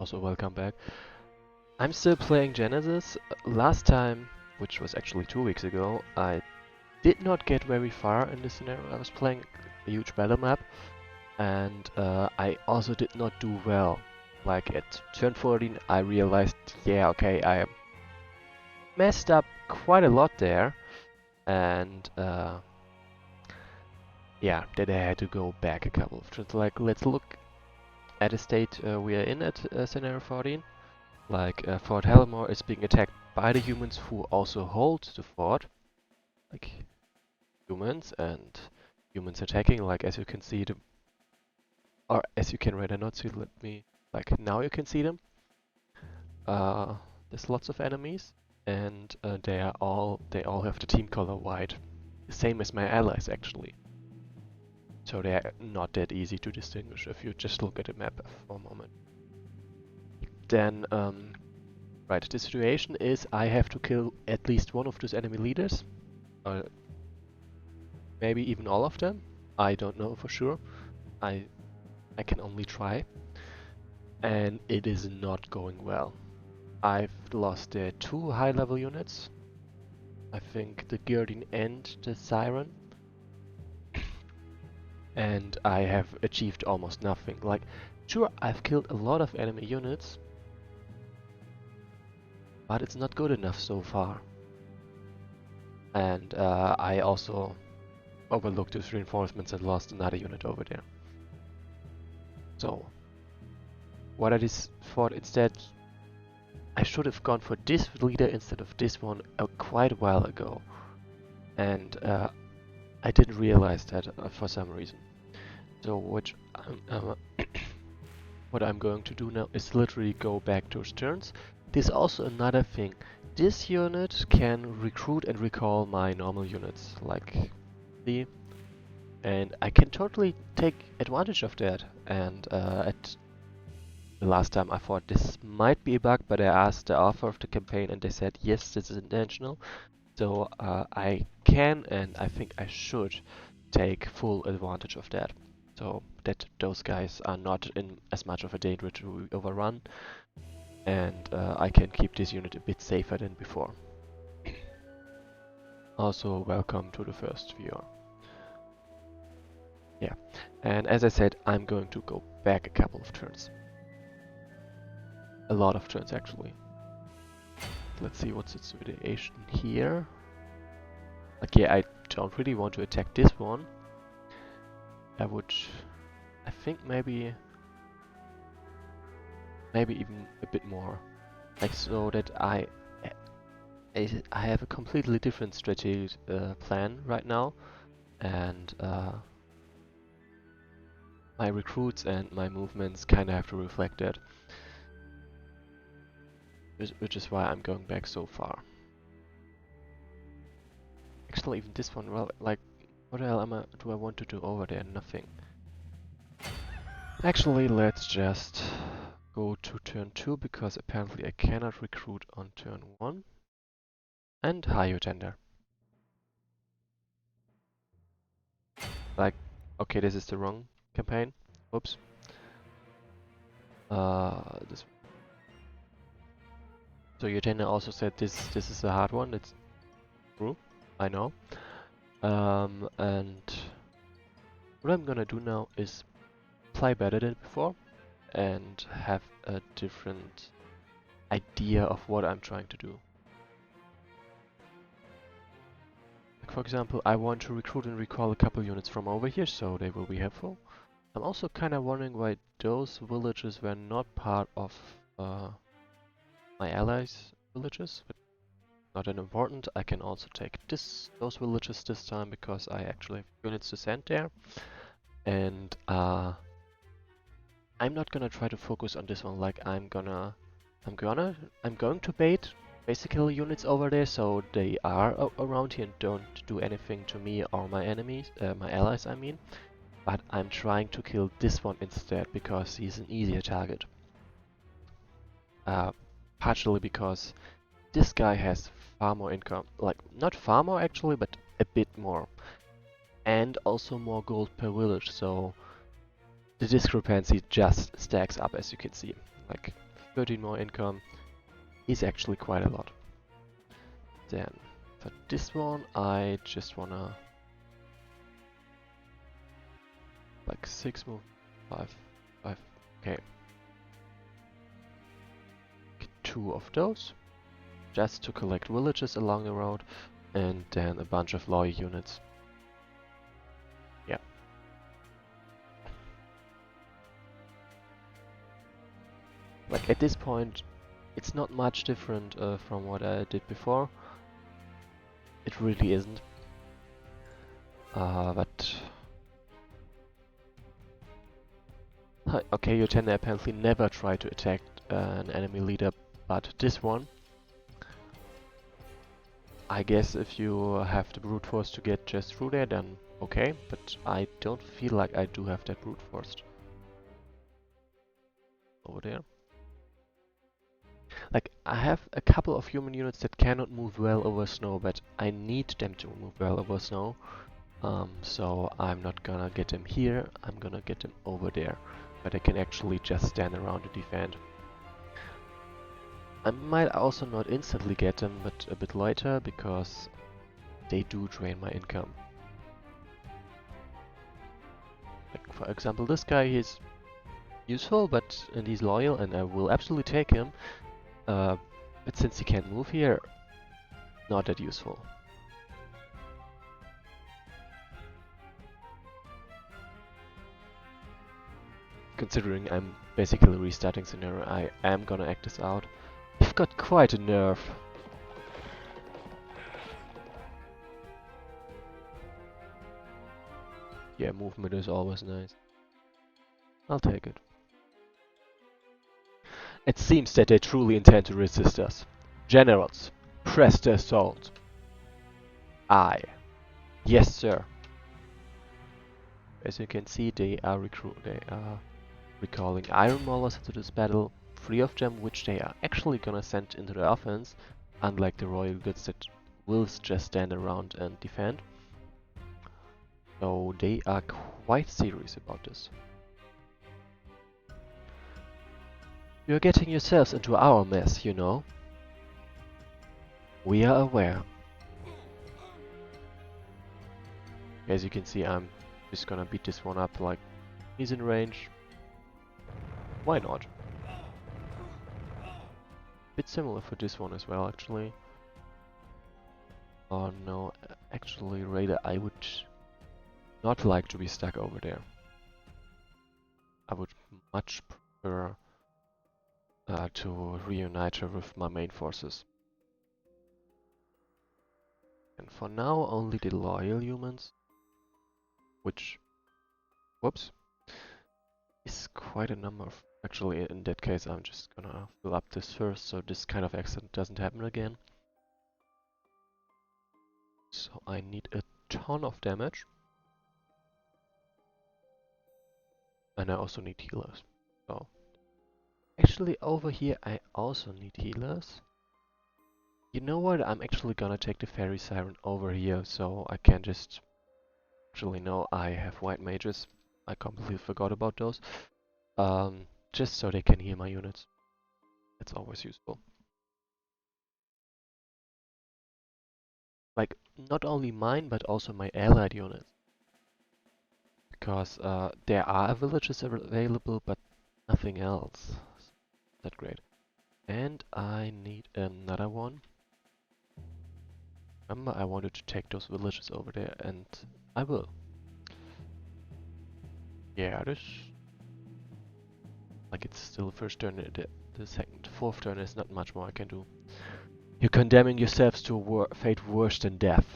Also, welcome back. I'm still playing Genesis. Last time, which was actually 2 weeks ago, I did not get very far in this scenario. I was playing a huge battle map, and I also did not do well. Like at turn 14, I realized, yeah, okay, I messed up quite a lot there, and yeah, that I had to go back a couple of turns. Like, let's look at the state we are in at scenario 14. Like, Fort Helmore is being attacked by the humans who also hold the fort. Like, humans and humans attacking, like, as you can see them. Or, as you can rather not see, let me... Like, now you can see them. There's lots of enemies, and they all have the team color white. The same as my allies, actually. So they are not that easy to distinguish if you just look at the map for a moment. Then, right, the situation is I have to kill at least one of those enemy leaders. Maybe even all of them. I don't know for sure. I can only try. And it is not going well. I've lost 2 high-level units. I think the Guardian and the Siren. And I have achieved almost nothing. Like, sure, I've killed a lot of enemy units, but it's not good enough so far. And I also overlooked those reinforcements and lost another unit over there. So, what I just thought instead, I should have gone for this leader instead of this one quite a while ago. And I didn't realize that for some reason. So what I'm going to do now is literally go back those turns. There's also another thing. This unit can recruit and recall my normal units, like the, and I can totally take advantage of that. And at the last time I thought this might be a bug, but I asked the author of the campaign and they said yes, this is intentional. So I can and I think I should take full advantage of that. So that those guys are not in as much of a danger to overrun, and I can keep this unit a bit safer than before. Also, welcome to the first viewer. Yeah, and as I said, I'm going to go back a couple of turns. A lot of turns, actually. Let's see what's its situation here. Okay, I don't really want to attack this one. I think maybe even a bit more. Like, so that I have a completely different strategic plan right now, and my recruits and my movements kind of have to reflect that. Which is why I'm going back so far. Actually, even this one, well, like, what the hell do I want to do over there? Nothing. Actually, let's just go to turn 2, because apparently I cannot recruit on turn 1. And hire tender. Like, okay, this is the wrong campaign. Oops. This. So Yutena also said this is a hard one. That's true. I know. And what I'm gonna do now is play better than before and have a different idea of what I'm trying to do. Like, for example, I want to recruit and recall a couple units from over here, so they will be helpful. I'm also kind of wondering why those villages were not part of my allies' villages, but not that important. I can also take those villages this time because I actually have units to send there. And I'm not gonna try to focus on this one. Like, I'm going to bait basically units over there so they are around here and don't do anything to me or my enemies, my allies I mean. But I'm trying to kill this one instead because he's an easier target. Partially because this guy has far more income, like not far more actually, but a bit more. And also more gold per village, so the discrepancy just stacks up, as you can see. Like, 13 more income is actually quite a lot. Then, for this one, I just wanna... like 6 move, 5, okay. Get 2 of those, just to collect villages along the road, and then a bunch of lawyer units. Yeah. Like at this point, it's not much different from what I did before. It really isn't. But... okay, your tender apparently never tried to attack an enemy leader, but this one... I guess if you have the brute force to get just through there, then okay, but I don't feel like I do have that brute force. Over there. Like, I have a couple of human units that cannot move well over snow, but I need them to move well over snow. So I'm not gonna get them here, I'm gonna get them over there. But I can actually just stand around and defend. I might also not instantly get them, but a bit later, because they do drain my income. Like, for example, this guy, he's useful, and he's loyal, and I will absolutely take him. But since he can't move here, not that useful. Considering I'm basically restarting scenario, I am gonna act this out. You've got quite a nerve. Yeah, movement is always nice. I'll take it. It seems that they truly intend to resist us. Generals, press the assault. Aye. Yes, sir. As you can see, they are recalling iron maulers into this battle. 3 of them, which they are actually gonna send into the offense, unlike the royal goods that will just stand around and defend. So they are quite serious about this. You're getting yourselves into our mess, you know. We are aware. As you can see, I'm just gonna beat this one up, like, he's in range. Why not? Bit similar for this one as well, actually. Oh no, actually, Raider, I would not like to be stuck over there. I would much prefer to reunite her with my main forces. And for now, only the loyal humans, which, whoops, is quite a number of... Actually, in that case, I'm just gonna fill up this first, so this kind of accident doesn't happen again. So I need a ton of damage. And I also need healers. So actually over here I also need healers. You know what? I'm actually gonna take the fairy siren over here, so I can just... Actually no, I have white mages. I completely forgot about those. Just so they can heal my units. It's always useful. Like, not only mine, but also my allied units. Because there are villages available, but nothing else. Not great. And I need another one. Remember, I wanted to take those villages over there, and I will. Yeah, this... Like, it's still first turn, the second, fourth turn is not much more I can do. You're condemning yourselves to a fate worse than death.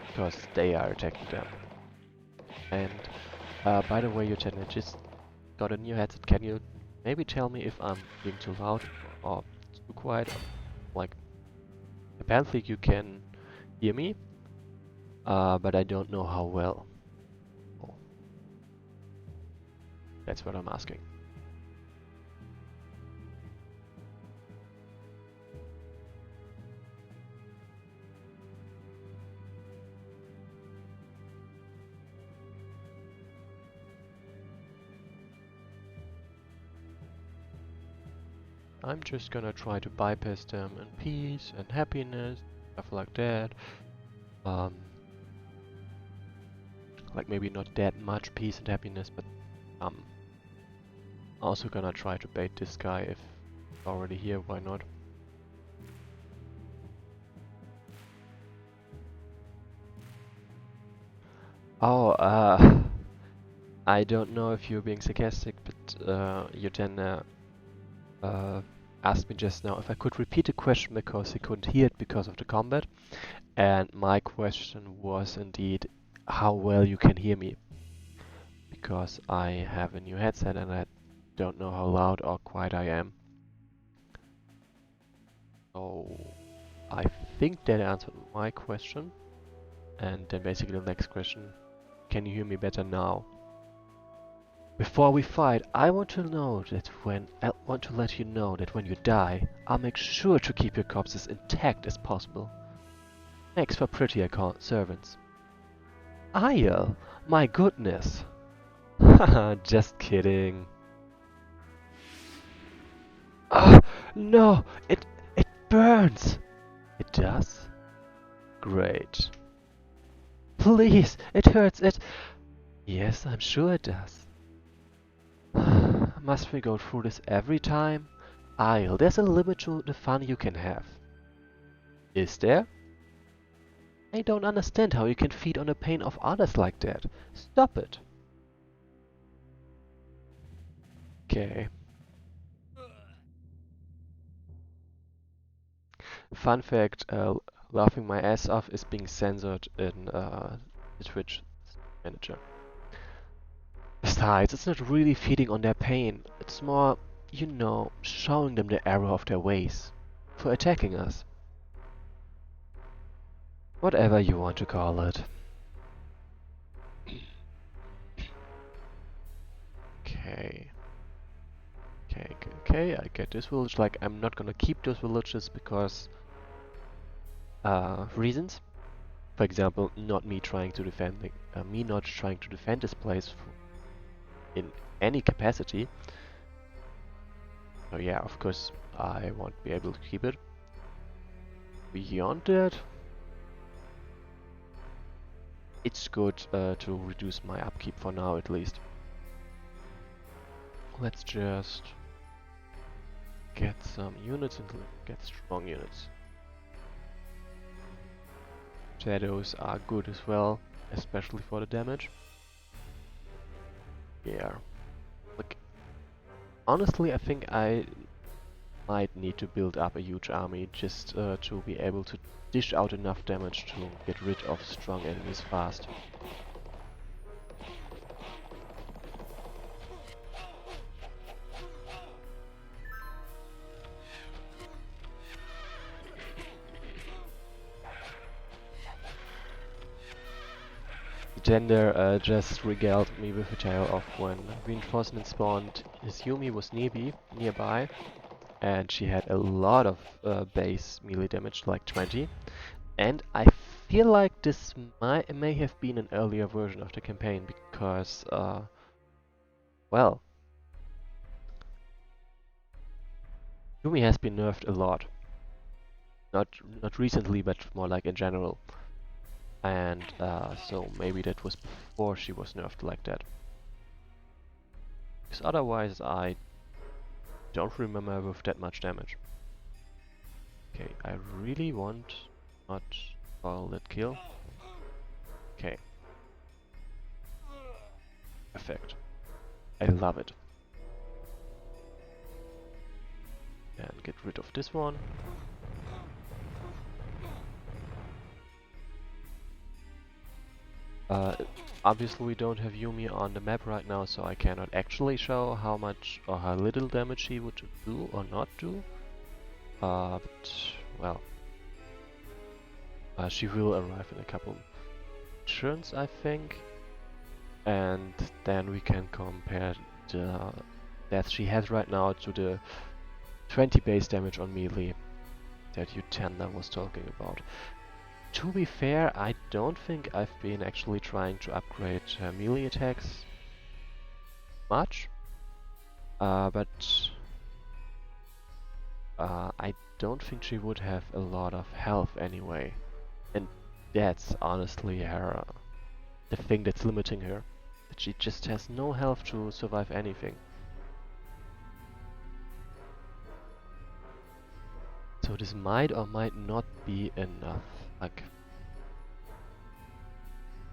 Because they are attacking them. And, by the way, Lieutenant, just got a new headset. Can you maybe tell me if I'm being too loud or too quiet? Like, apparently you can hear me, but I don't know how well. Oh. That's what I'm asking. I'm just gonna try to bypass them in peace and happiness, stuff like that. Like maybe not that much peace and happiness, but also gonna try to bait this guy if he's already here, why not? Oh, I don't know if you're being sarcastic, but you then asked me just now if I could repeat the question because he couldn't hear it because of the combat. And my question was indeed how well you can hear me. Because I have a new headset and I don't know how loud or quiet I am. So I think that answered my question. And then basically the next question, can you hear me better now? Before we fight, I want to let you know that when you die, I'll make sure to keep your corpse as intact as possible. Thanks for prettier servants. I'll? My goodness. Haha, just kidding. Oh, no! It burns! It does? Great. Please, it hurts, Yes, I'm sure it does. Must we go through this every time? There's a limit to the fun you can have. Is there? I don't understand how you can feed on the pain of others like that. Stop it. Okay. Fun fact, laughing my ass off is being censored in the Twitch manager. Besides, it's not really feeding on their pain. It's more, you know, showing them the error of their ways. For attacking us. Whatever you want to call it. Okay. Okay, I get this village. Like, I'm not gonna keep those villages because reasons. For example, not me trying to defend this place in any capacity. So yeah, of course, I won't be able to keep it. Beyond that, it's good to reduce my upkeep for now, at least. Let's just get some units and get strong units. Shadows are good as well, especially for the damage. Yeah. Look, honestly, I think I might need to build up a huge army just to be able to dish out enough damage to get rid of strong enemies fast. Gender just regaled me with a tale of when reinforcement spawned. His Yumi was nearby, and she had a lot of base melee damage, like 20. And I feel like this may have been an earlier version of the campaign because, well, Yumi has been nerfed a lot. Not recently, but more like in general. And so maybe that was before she was nerfed like that. Because otherwise I don't remember with that much damage. Okay, I really want not that kill. Okay. Perfect. I love it. And get rid of this one. Obviously we don't have Yumi on the map right now, so I cannot actually show how much or how little damage she would do or not do. But, well, she will arrive in a couple turns, I think. And then we can compare the death she has right now to the 20 base damage on melee that Utenda was talking about. To be fair, I don't think I've been actually trying to upgrade melee attacks much, but I don't think she would have a lot of health anyway. And that's honestly her, the thing that's limiting her. That she just has no health to survive anything. So this might or might not be enough. Like,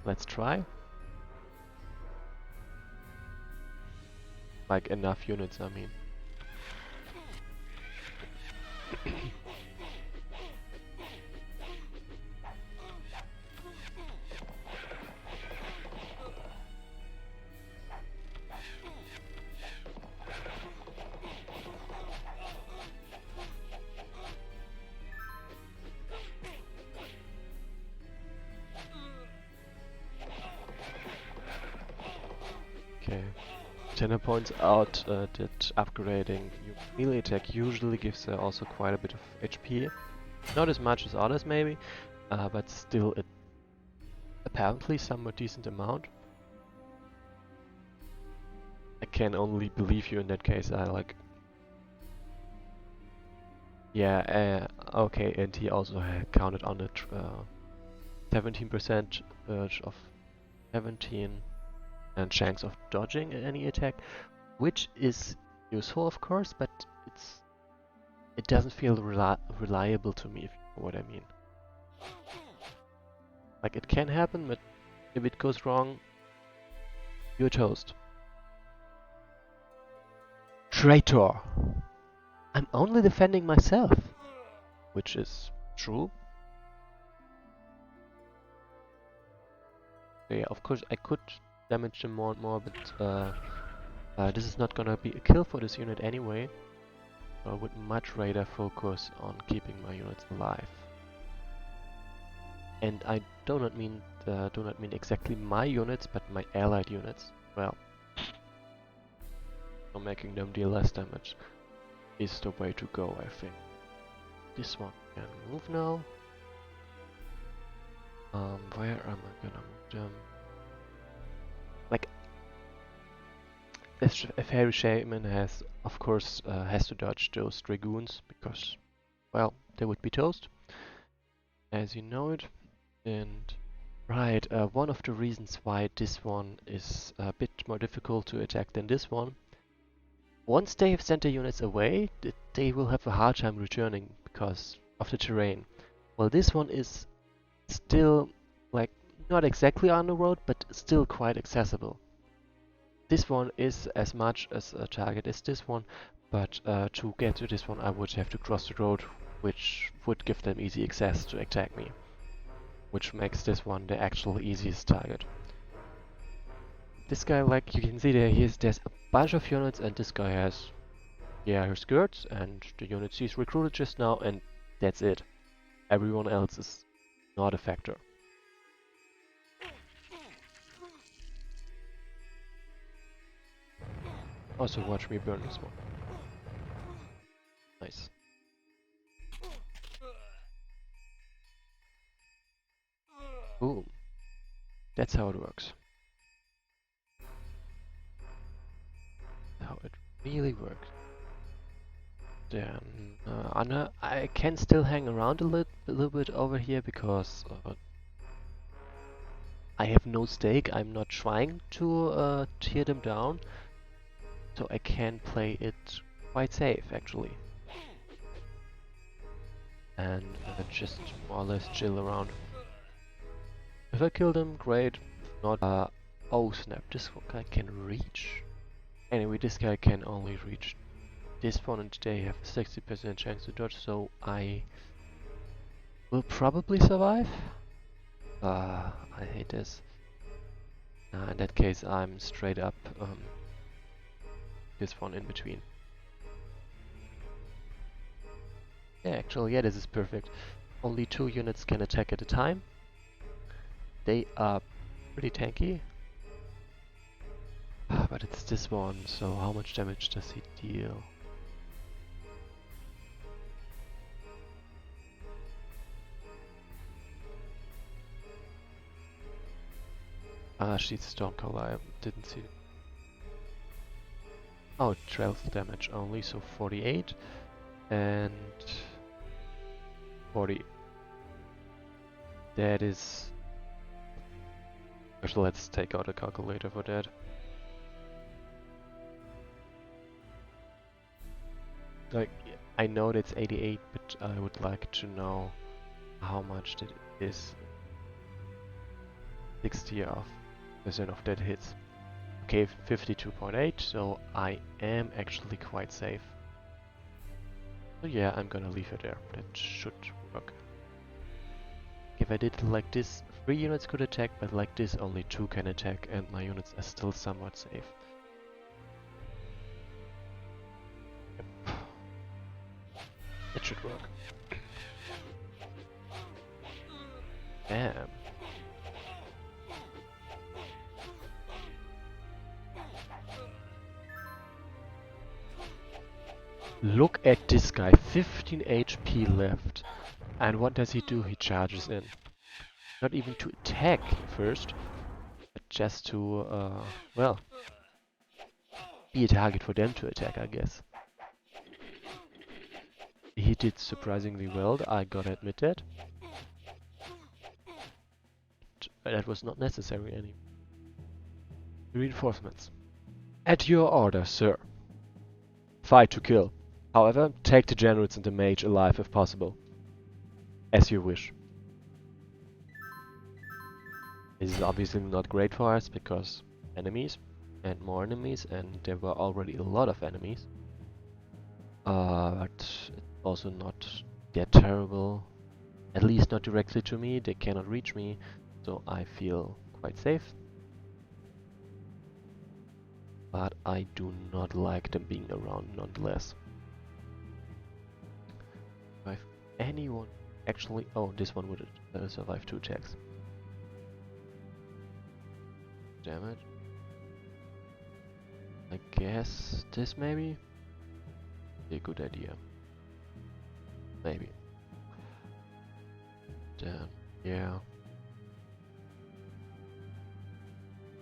let's try. Like enough units, I mean. Okay. Jenna points out that upgrading your melee attack usually gives her also quite a bit of HP. Not as much as others maybe, but still apparently somewhat decent amount. I can only believe you in that case. I like. Yeah. Okay, and he also had counted on it. 17% of 17 and chance of dodging any attack, which is useful of course, but it doesn't feel reliable to me, if you know what I mean. Like it can happen, but if it goes wrong, you're toast. Traitor! I'm only defending myself, which is true. So yeah, of course I could damage them more and more, but this is not gonna be a kill for this unit anyway. So I would much rather focus on keeping my units alive. And I do not mean exactly my units, but my allied units. Well, so making them deal less damage is the way to go, I think. This one can move now. Where am I gonna move them? Like, this faerie shaman has, of course, has to dodge those dragoons because, well, they would be toast, as you know it. And right, one of the reasons why this one is a bit more difficult to attack than this one. Once they have sent their units away, they will have a hard time returning because of the terrain. Well, this one is still, like, not exactly on the road, but still quite accessible. This one is as much as a target as this one, but to get to this one I would have to cross the road, which would give them easy access to attack me. Which makes this one the actual easiest target. This guy, like you can see there's a bunch of units, and this guy has, yeah, her skirts and the units he's recruited just now, and that's it. Everyone else is not a factor. Also watch me burn this one. Nice. Boom. That's how it works. How it really works. Then Anna, I can still hang around a little bit over here because I have no stake. I'm not trying to tear them down, so I can play it quite safe actually, and just more or less chill around. If I kill them, great. If not, oh snap! This guy can reach. Anyway, this guy can only reach this one, and they have a 60% chance to dodge, so I will probably survive. I hate this. In that case, I'm straight up this one in between. Yeah, actually, yeah, this is perfect. Only 2 units can attack at a time. They are pretty tanky. But it's this one, so how much damage does he deal? She's Stormcaller, I didn't see. Oh, 12 damage only, so 48. and 40. That is... Actually, let's take out a calculator for that. Like, I know that's 88, but I would like to know how much that is. 60% of that hits. Okay, 52.8, so I am actually quite safe. So yeah, I'm gonna leave it there. That should work. If I did it like this, 3 units could attack, but like this only 2 can attack and my units are still somewhat safe. Yep. It should work. Bam. Look at this guy, 15 HP left. And what does he do? He charges in. Not even to attack first, but just to, well, be a target for them to attack, I guess. He did surprisingly well, I gotta admit that. But that was not necessary anymore. Reinforcements. At your order, sir. Fight to kill. However, take the generals and the mage alive if possible. As you wish. This is obviously not great for us because enemies and more enemies, and there were already a lot of enemies. But it's also not that terrible. At least not directly to me, they cannot reach me, so I feel quite safe. But I do not like them being around nonetheless. If anyone actually... Oh, this one would survive 2 attacks. Damn it. I guess this maybe? Be a good idea. Maybe. Damn, yeah.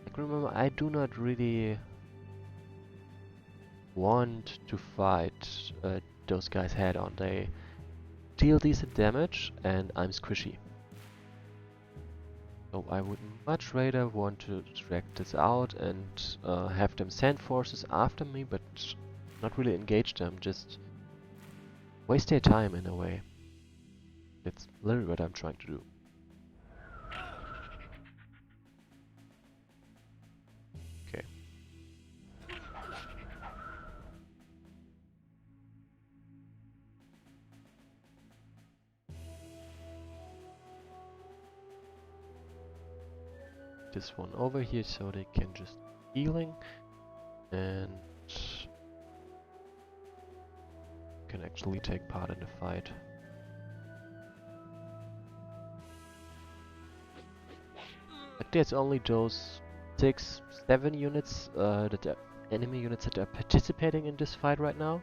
Like remember, I do not really want to fight those guys head on. They deal decent damage and I'm squishy. So I would much rather want to drag this out and have them send forces after me, but not really engage them, just waste their time in a way. That's literally what I'm trying to do. Okay. This one over here so they can just healing and can actually take part in the fight. But there's only those 6-7 units that are enemy units that are participating in this fight right now.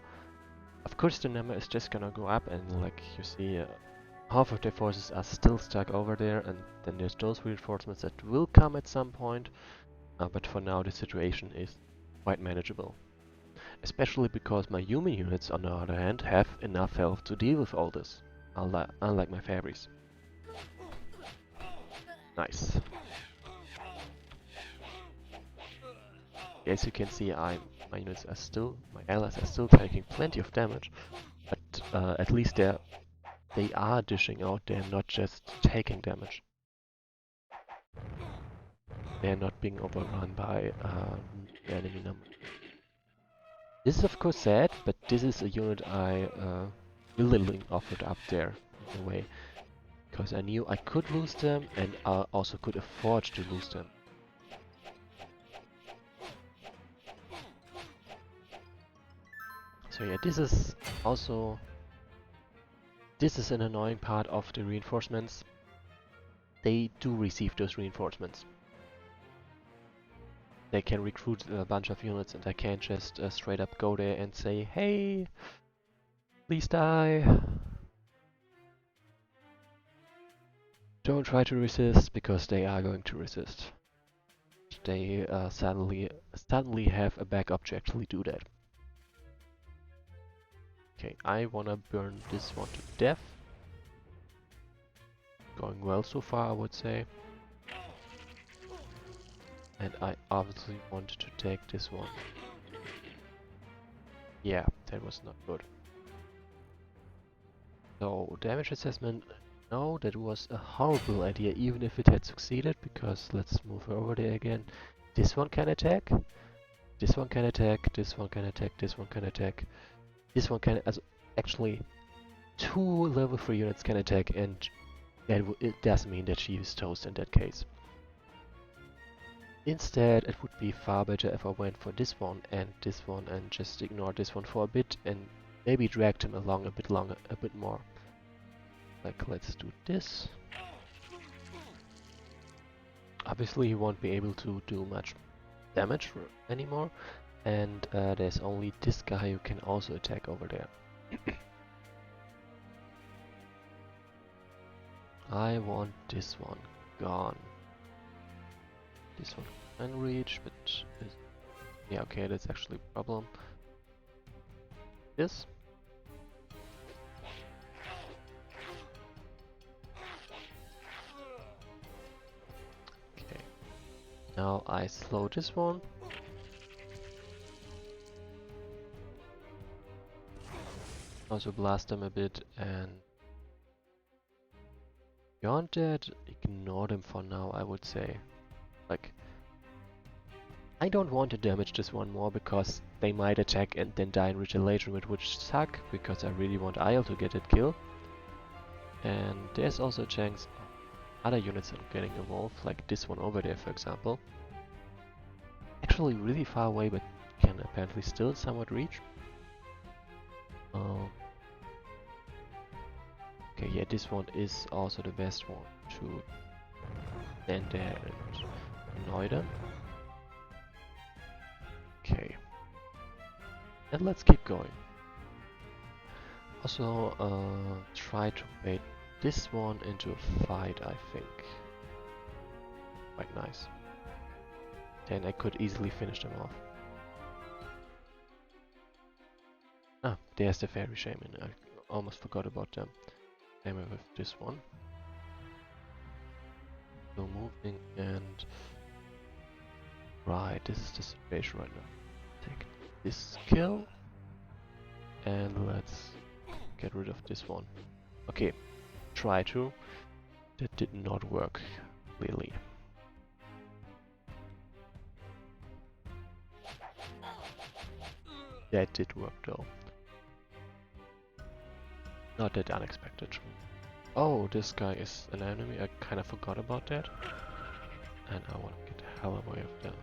Of course the number is just gonna go up, and like you see, half of their forces are still stuck over there, and then there's those reinforcements that will come at some point, but for now the situation is quite manageable. Especially because my human units, on the other hand, have enough health to deal with all this, unlike my faeries. Nice. As you can see, my units are still, my allies are still taking plenty of damage, but at least they are dishing out, they're not just taking damage. They're not being overrun by the enemy number. This is of course sad, but this is a unit I willingly offered up there in a way, because I knew I could lose them and I also could afford to lose them. So yeah, this is an annoying part of the reinforcements. They do receive those reinforcements. They can recruit a bunch of units and I can't just straight up go there and say, hey, please die. Don't try to resist, because they are going to resist. They suddenly have a backup to actually do that. Okay, I wanna burn this one to death. Going well so far, I would say. And I obviously want to take this one. Yeah, that was not good. So, damage assessment, no, that was a horrible idea, even if it had succeeded, because let's move over there again. This one can attack, this one can attack, this one can attack, this one can attack, this one can, actually, 2 level 3 units can attack, and that it does mean that she is toast in that case. Instead, it would be far better if I went for this one and just ignore this one for a bit and maybe dragged him along a bit longer, a bit more. Like, let's do this. Obviously, he won't be able to do much damage anymore, and there's only this guy who can also attack over there. I want this one gone. This one can reach, but yeah, okay, that's actually a problem. This. Okay. Now I slow this one. Also blast them a bit, and beyond that, ignore them for now, I would say. Like, I don't want to damage this one more because they might attack and then die in retaliation, which would suck, because I really want Isle to get that kill. And there's also a chance of other units are getting involved, like this one over there, for example. Actually really far away, but can apparently still somewhat reach. Okay, yeah, this one is also the best one to stand there and annoy them. Okay. And let's keep going. Also, try to bait this one into a fight, I think. Quite nice. Then I could easily finish them off. Ah, there's the faerie shaman. I almost forgot about them. Same with this one. So moving and... Right, this is the situation right now. Take this kill. And let's get rid of this one. Okay, try to. That did not work, clearly. That did work though. Not that unexpected. Oh, this guy is an enemy. I kind of forgot about that. And I want to get the hell away of them.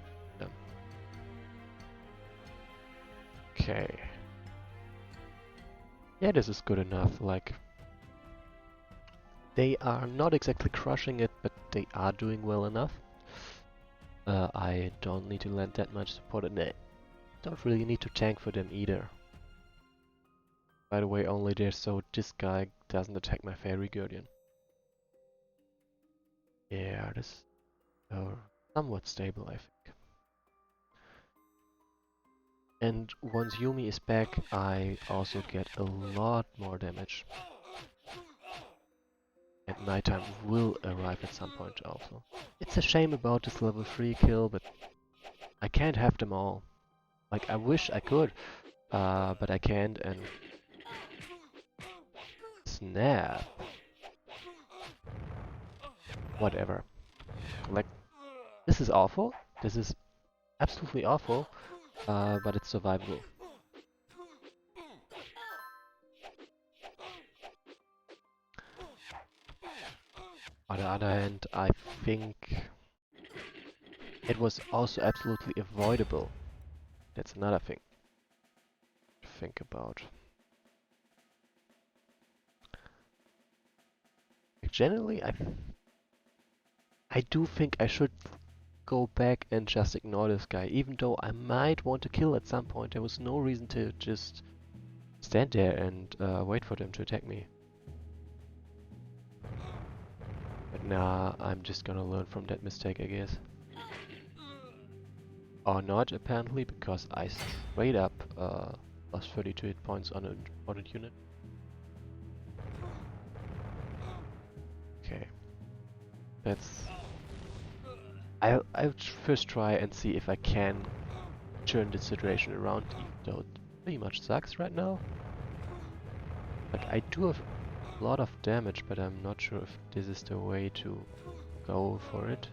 Okay. Yeah, this is good enough. Like, they are not exactly crushing it, but they are doing well enough. I don't need to lend that much support, and I don't really need to tank for them either. By the way, only there so this guy doesn't attack my faerie guardian. Yeah, this is somewhat stable, I think. And once Yumi is back, I also get a lot more damage. And nighttime will arrive at some point also. It's a shame about this level 3 kill, but I can't have them all. Like, I wish I could, but I can't, and... Snap! Whatever. Like, this is awful. This is absolutely awful, but it's survivable. On the other hand, I think it was also absolutely avoidable. That's another thing to think about. Like, generally, I do think I should go back and just ignore this guy, even though I might want to kill at some point. There was no reason to just stand there and wait for them to attack me. But nah, I'm just gonna learn from that mistake, I guess. Or not, apparently, because I straight up Plus 32 hit points on an important unit. Okay. I'll first try and see if I can turn the situation around, even though it pretty much sucks right now. Like, I do have a lot of damage, but I'm not sure if this is the way to go for it.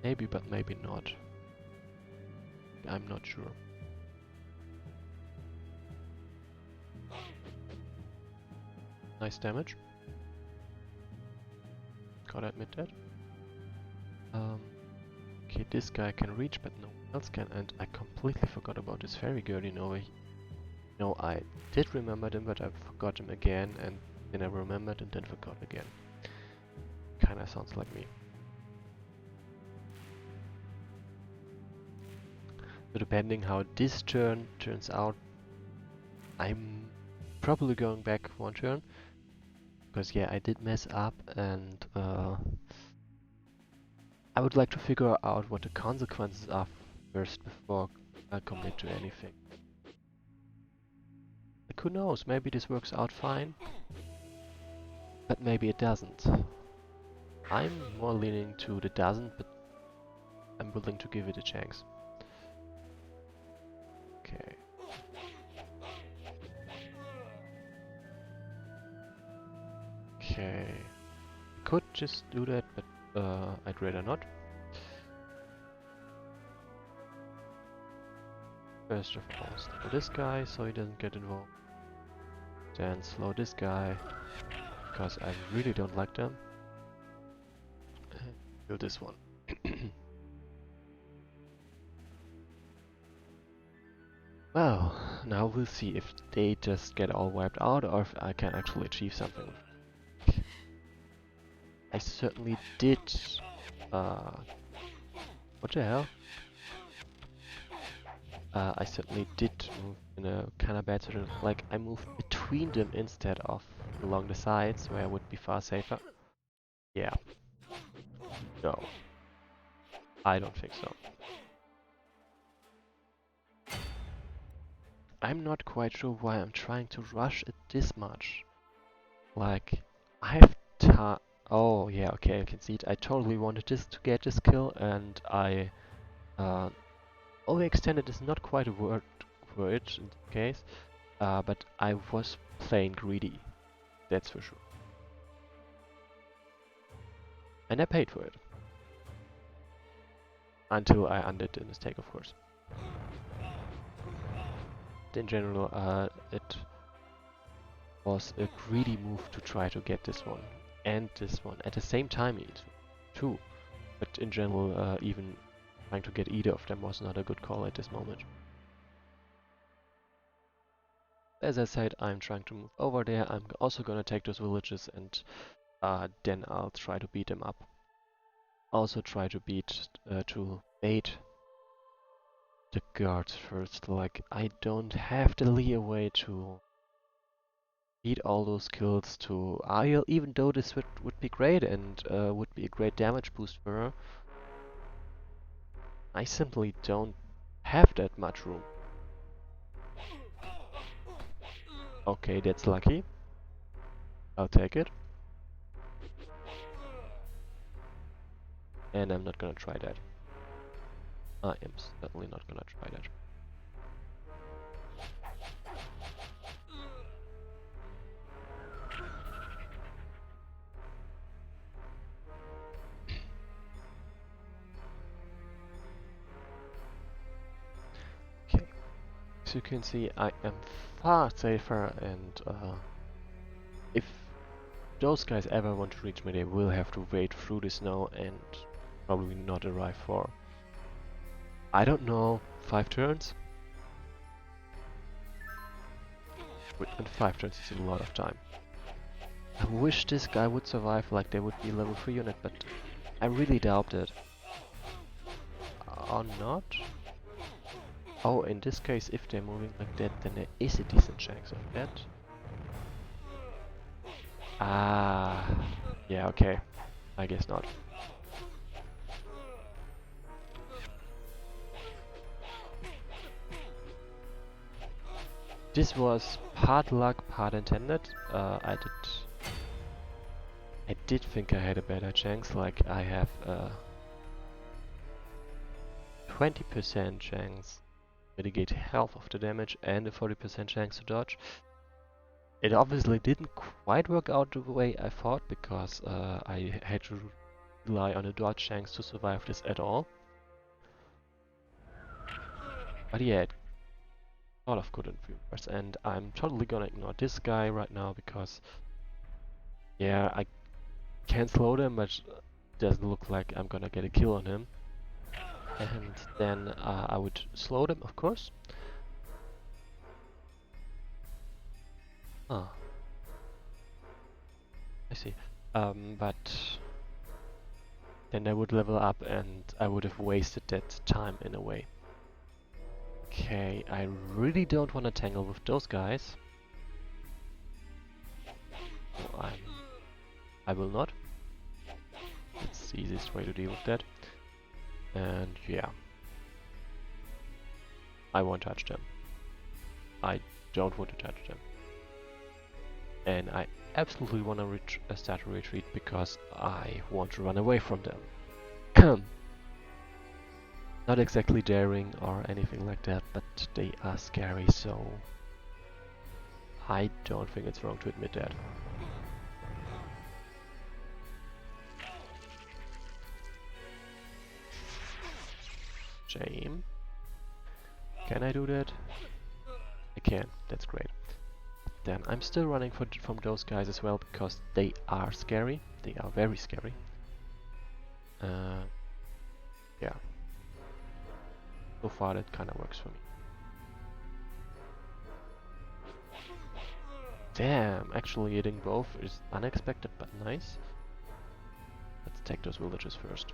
Maybe, but maybe not. I'm not sure. Nice damage. Gotta admit that. Okay, this guy can reach, but no one else can, and I completely forgot about this fairy guardian over here. No, I did remember them, but I forgot them again, and then I remembered and then forgot again. Kinda sounds like me. So depending how this turn turns out, I'm probably going back one turn. Because yeah, I did mess up, and I would like to figure out what the consequences are first before I commit to anything. Like, who knows, maybe this works out fine, but maybe it doesn't. I'm more leaning to the doesn't, but I'm willing to give it a chance. Okay. Okay. Could just do that, but I'd rather not. First of all, slow this guy so he doesn't get involved. Then slow this guy, because I really don't like them. And do this one. Well, now we'll see if they just get all wiped out or if I can actually achieve something. I certainly did. What the hell? I certainly did move in a kind of bad situation. Like, I moved between them instead of along the sides, where I would be far safer. Yeah. No. I don't think so. I'm not quite sure why I'm trying to rush it this much. Like, I have time. Oh, yeah, okay, I can see it. I totally wanted this to get this kill, and I overextended is not quite a word for it in this case, but I was playing greedy, that's for sure. And I paid for it. Until I undid the mistake, of course. In general, it was a greedy move to try to get this one and this one at the same time, too. But in general, even trying to get either of them was not a good call at this moment. As I said, I'm trying to move over there. I'm also gonna take those villages, and then I'll try to beat them up. Also try to bait the guards first. Like, I don't have the leeway to beat all those kills to Ariel, even though this would be great and would be a great damage boost for her. I simply don't have that much room. Okay, that's lucky. I'll take it. And I'm not gonna try that. I am certainly not gonna try that. Okay, as you can see, I am far safer, and if those guys ever want to reach me, they will have to wade through the snow and probably not arrive for, I don't know, 5 turns? And 5 turns is a lot of time. I wish this guy would survive, like they would be level 3 unit, but I really doubt it. Or not? Oh, in this case, if they're moving like that, then there is a decent chance of that. Ah, yeah, okay. I guess not. This was part luck, part intended. I did think I had a better chance, like I have a 20% chance to mitigate half of the damage and a 40% chance to dodge. It obviously didn't quite work out the way I thought, because I had to rely on a dodge chance to survive this at all. But yeah, it a lot of good influencers, and I'm totally gonna ignore this guy right now because, yeah, I can slow them, but doesn't look like I'm gonna get a kill on him. And then I would slow them, of course. Ah, I see. But then I would level up and I would have wasted that time in a way. Okay, I really don't want to tangle with those guys. So I will not. It's the easiest way to deal with that. And yeah, I won't touch them. I don't want to touch them. And I absolutely want to start a retreat because I want to run away from them. Not exactly daring or anything like that, but they are scary, so I don't think it's wrong to admit that. Shame. Can I do that? I can, that's great. Then I'm still running from those guys as well because they are scary. They are very scary. Yeah. So far that kind of works for me. Damn, actually hitting both is unexpected but nice. Let's take those villagers first.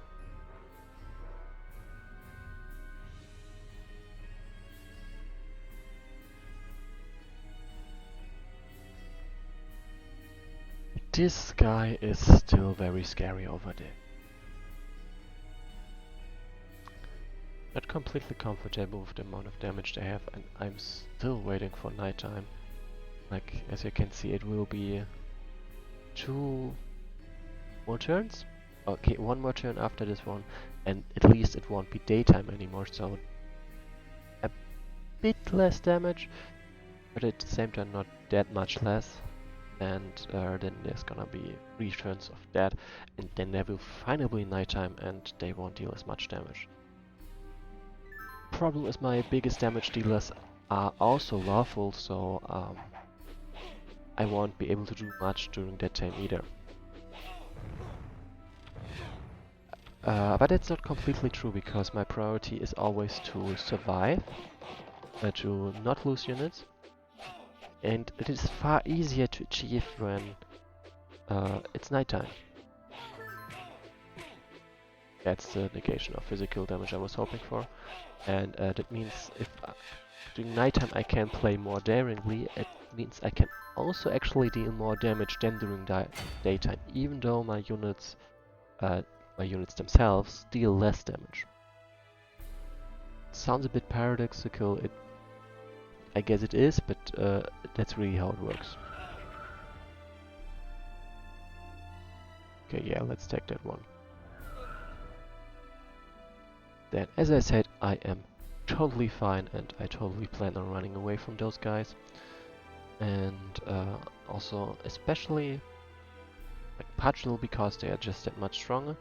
This guy is still very scary over there. Not completely comfortable with the amount of damage they have, and I'm still waiting for nighttime. Like, as you can see, it will be 2 more turns. Okay, 1 more turn after this one, and at least it won't be daytime anymore, so a bit less damage, but at the same time not that much less. And then there's gonna be 3 turns of that, and then there will finally be nighttime and they won't deal as much damage. Problem is my biggest damage dealers are also lawful, so I won't be able to do much during that time either. But that's not completely true, because my priority is always to survive, to not lose units, and it is far easier to achieve when it's nighttime. That's the negation of physical damage I was hoping for, and that means if during nighttime I can play more daringly, it means I can also actually deal more damage than during daytime, even though my units themselves deal less damage. Sounds a bit paradoxical, I guess it is, but that's really how it works. Okay, yeah, let's take that one. Then, as I said, I am totally fine and I totally plan on running away from those guys. And also, especially, like, partially because they are just that much stronger,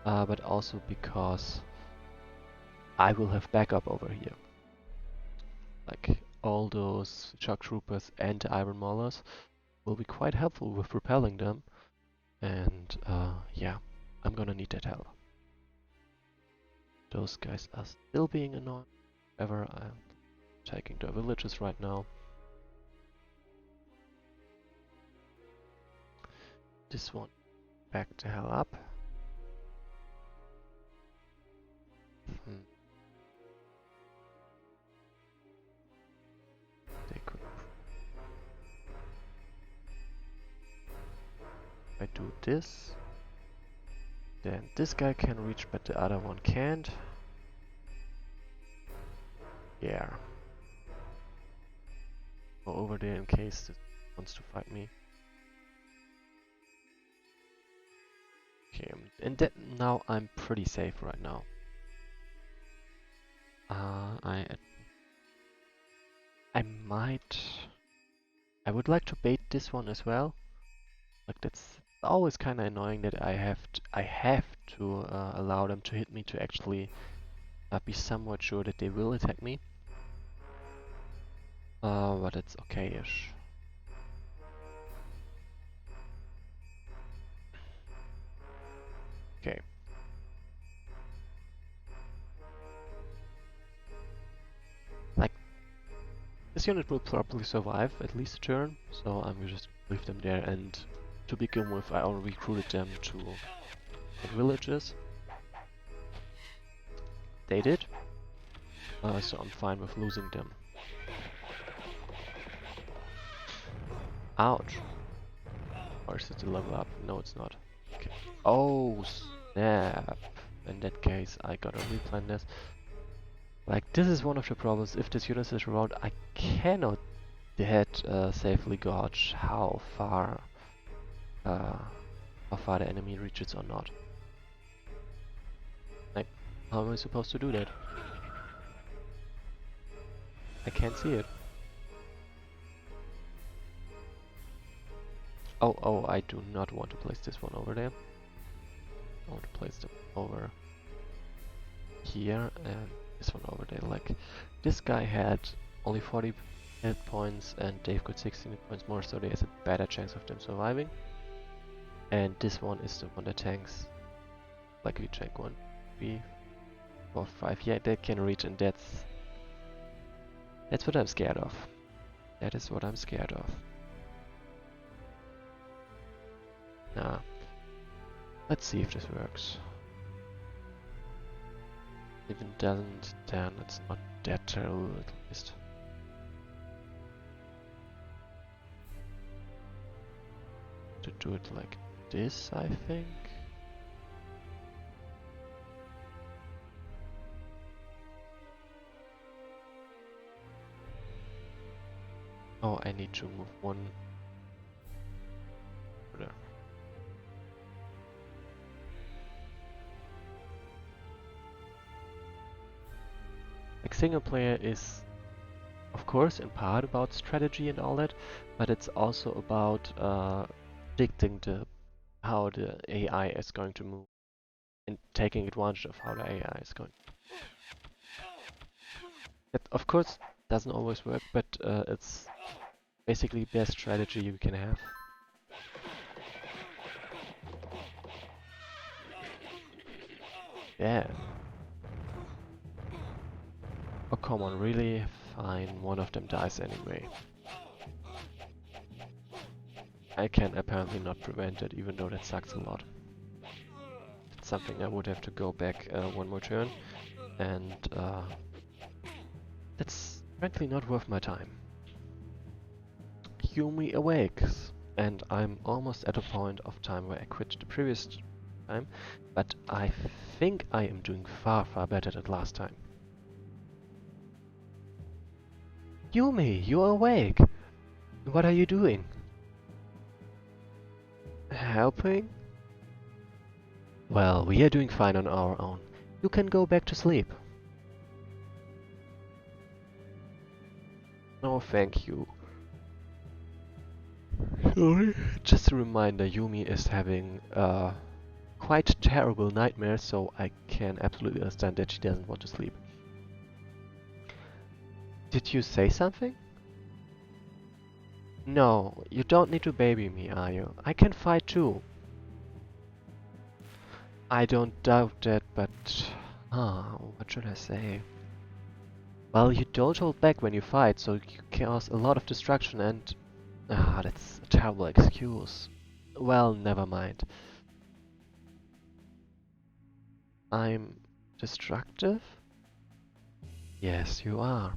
but also because I will have backup over here. Like, all those shock troopers and iron maulers will be quite helpful with repelling them, and yeah, I'm gonna need that help. Those guys are still being annoying. However, I'm taking the villages right now. This one back the hell up. They could. I do this. Then this guy can reach, but the other one can't. Yeah. go over there in case it wants to fight me. Okay, and that now I'm pretty safe right now. I would like to bait this one as well. Like that's always kind of annoying that I have to allow them to hit me to actually be somewhat sure that they will attack me. But it's okay-ish. Okay. Like, this unit will probably survive at least a turn, so I'm gonna just leave them there, and to begin with I already recruited them to villages. They did, so I'm fine with losing them. Ouch. Or is it a level up? No, it's not. Okay. Oh, snap. In that case, I gotta replan this. Like, this is one of the problems. If this unit is around, I cannot safely gauge how far the enemy reaches or not. Like, how am I supposed to do that? I can't see it. Oh, I do not want to place this one over there. I want to place them over here and this one over there. Like, this guy had only 40 hit points and they've got 16 hit points more, so there's a better chance of them surviving. And this one is the one that tanks. Like, we tank 1, 3, 4, 5. Yeah, that can reach, and that's what I'm scared of. That is what I'm scared of. Let's see if this works. If it doesn't, then it's not that terrible at least. To do it like this, I think. Oh, I need to move one further. Like, single player is, of course, in part about strategy and all that, but it's also about predicting how the AI is going to move and taking advantage of how the AI is going. It, of course, doesn't always work, but it's basically the best strategy you can have. Yeah. Oh, come on, really? Fine, one of them dies anyway. I can apparently not prevent it, even though that sucks a lot. It's something I would have to go back one more turn, and that's frankly not worth my time. Yumi awakes, and I'm almost at a point of time where I quit the previous time, but I think I am doing far better than last time. Yumi, you're awake! What are you doing? Helping? Well, we are doing fine on our own. You can go back to sleep. No, thank you. Sorry. Just a reminder, Yumi is having quite terrible nightmares, so I can absolutely understand that she doesn't want to sleep. Did you say something? No, you don't need to baby me, are you? I can fight too. I don't doubt that, but... what should I say? Well, you don't hold back when you fight, so you cause a lot of destruction and... that's a terrible excuse. Well, never mind. I'm destructive? Yes, you are.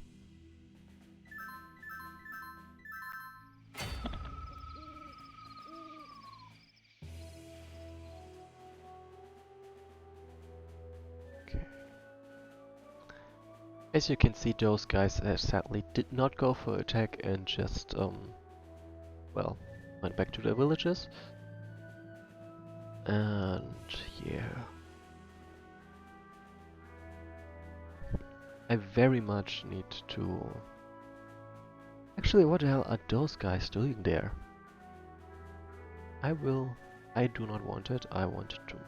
Okay. As you can see, those guys sadly did not go for attack and just, well, went back to their villages. And yeah. I very much need to... Actually, what the hell are those guys doing there? I do not want it. I want it to be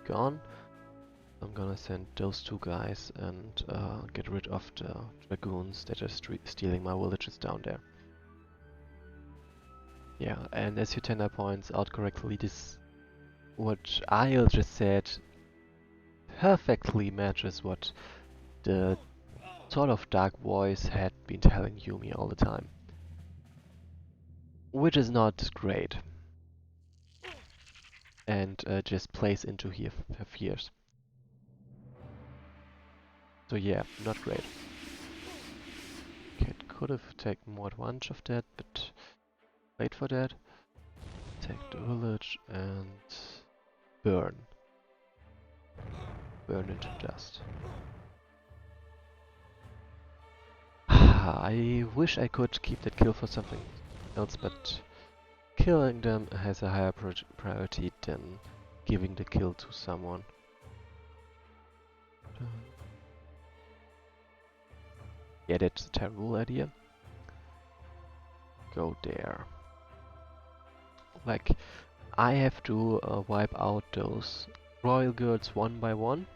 gone. I'm gonna send those two guys and get rid of the dragoons that are stealing my villages down there. Yeah, and as Utena points out correctly, this, what I'll just said, perfectly matches what the sort of dark voice had been telling Yumi all the time. Which is not great. And just plays into her fears. So yeah, not great. Okay, it could have taken more advantage of that, but wait for that. Take the village and burn. Burn into dust. I wish I could keep that kill for something else, but killing them has a higher priority than giving the kill to someone. Yeah, that's a terrible idea. Go there. Like, I have to wipe out those royal guards one by one,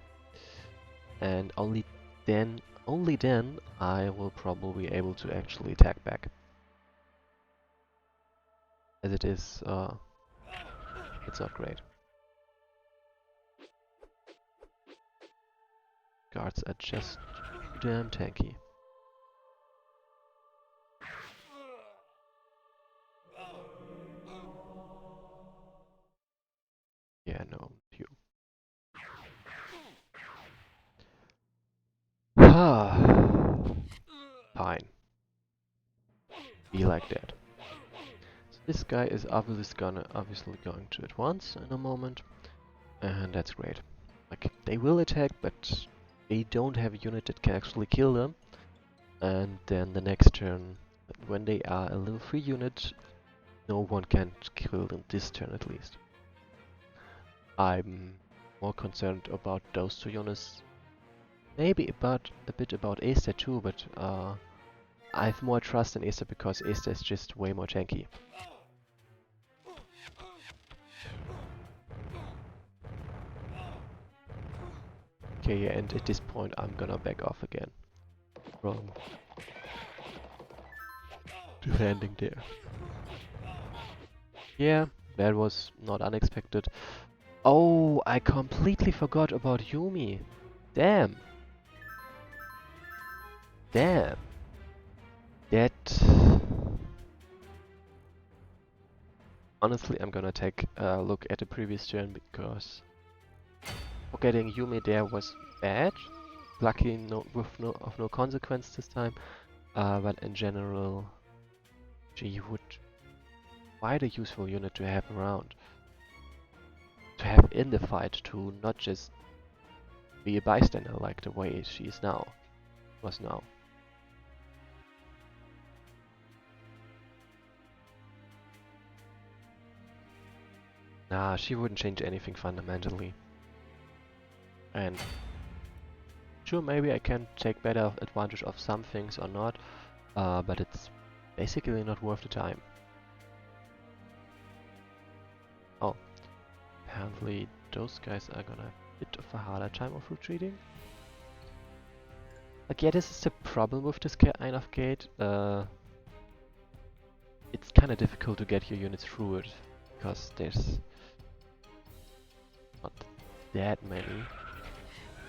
and only then I will probably be able to actually attack back. As it is, it's not great. Guards are just too damn tanky. Yeah, no, you. Fine. Be like that. So this guy is obviously going to advance in a moment, and that's great. Like, they will attack, but they don't have a unit that can actually kill them. And then the next turn, when they are a level 3 unit, no one can kill them this turn at least. I'm more concerned about those two units. Maybe a bit about Aster too, but I have more trust in Aster because Aster is just way more tanky. Okay, yeah, and at this point I'm gonna back off again from defending there. Yeah, that was not unexpected. Oh, I completely forgot about Yumi. Damn. Damn. That... Honestly, I'm gonna take a look at the previous turn because forgetting Yumi there was bad. Lucky of no consequence this time. But in general, she would quite a useful unit to have around. To have in the fight, to not just be a bystander like the way she is now. Was now. Nah, she wouldn't change anything fundamentally. And sure, maybe I can take better advantage of some things or not, but it's basically not worth the time. Oh, apparently those guys are gonna have a bit of a harder time of retreating. Like, yeah, this is the problem with this kind of gate. It's kind of difficult to get your units through it, because there's not that many.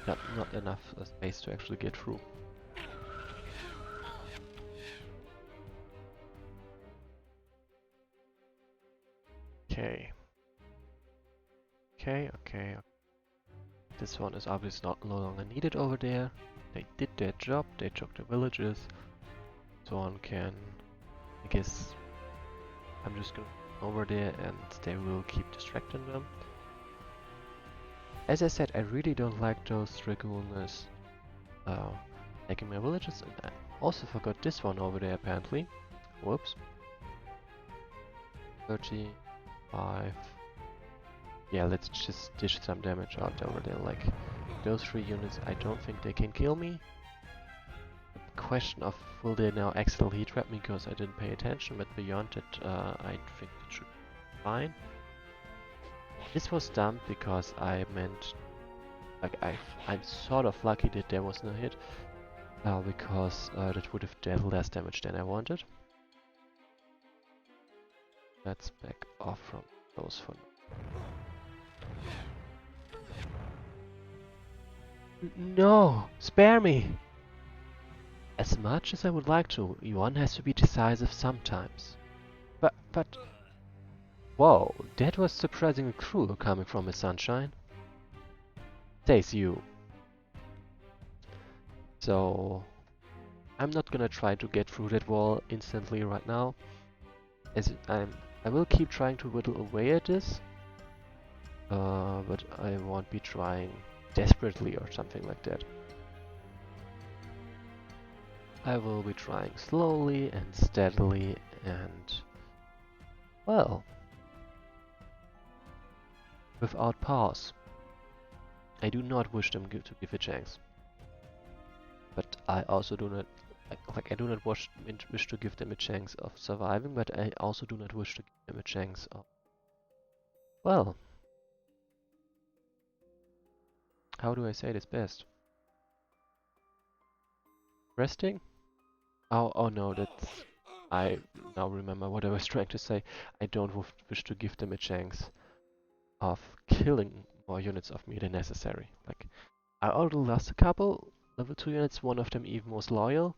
Not enough space to actually get through. Okay. Okay. This one is obviously no longer needed over there. They did their job, they took the villages. So one can... I guess I'm just going over there and they will keep distracting them. As I said, I really don't like those dragooners. Taking my villages, and I also forgot this one over there apparently. Whoops. 35. Yeah, let's just dish some damage out over there. Like, those 3 units, I don't think they can kill me. The question of will they now accidentally heat trap me because I didn't pay attention, but beyond that, I think it should be fine. This was dumb because I meant, like, I'm sort of lucky that there was no hit, because that would have dealt less damage than I wanted. Let's back off from those for now. No! Spare me! As much as I would like to, one has to be decisive sometimes. But... Whoa, that was surprisingly cruel coming from Miss Sunshine. Says you. So... I'm not gonna try to get through that wall instantly right now. I will keep trying to whittle away at this. But I won't be trying desperately or something like that. I will be trying slowly and steadily and, well, without pause. I do not wish them to give a chance. But I also do not, I do not wish to give them a chance of surviving, but I also do not wish to give them a chance of, well, how do I say this best? Resting? Oh no, that's... I now remember what I was trying to say. I don't wish to give them a chance of killing more units of me than necessary. Like, I already lost a couple, level 2 units, one of them even was loyal.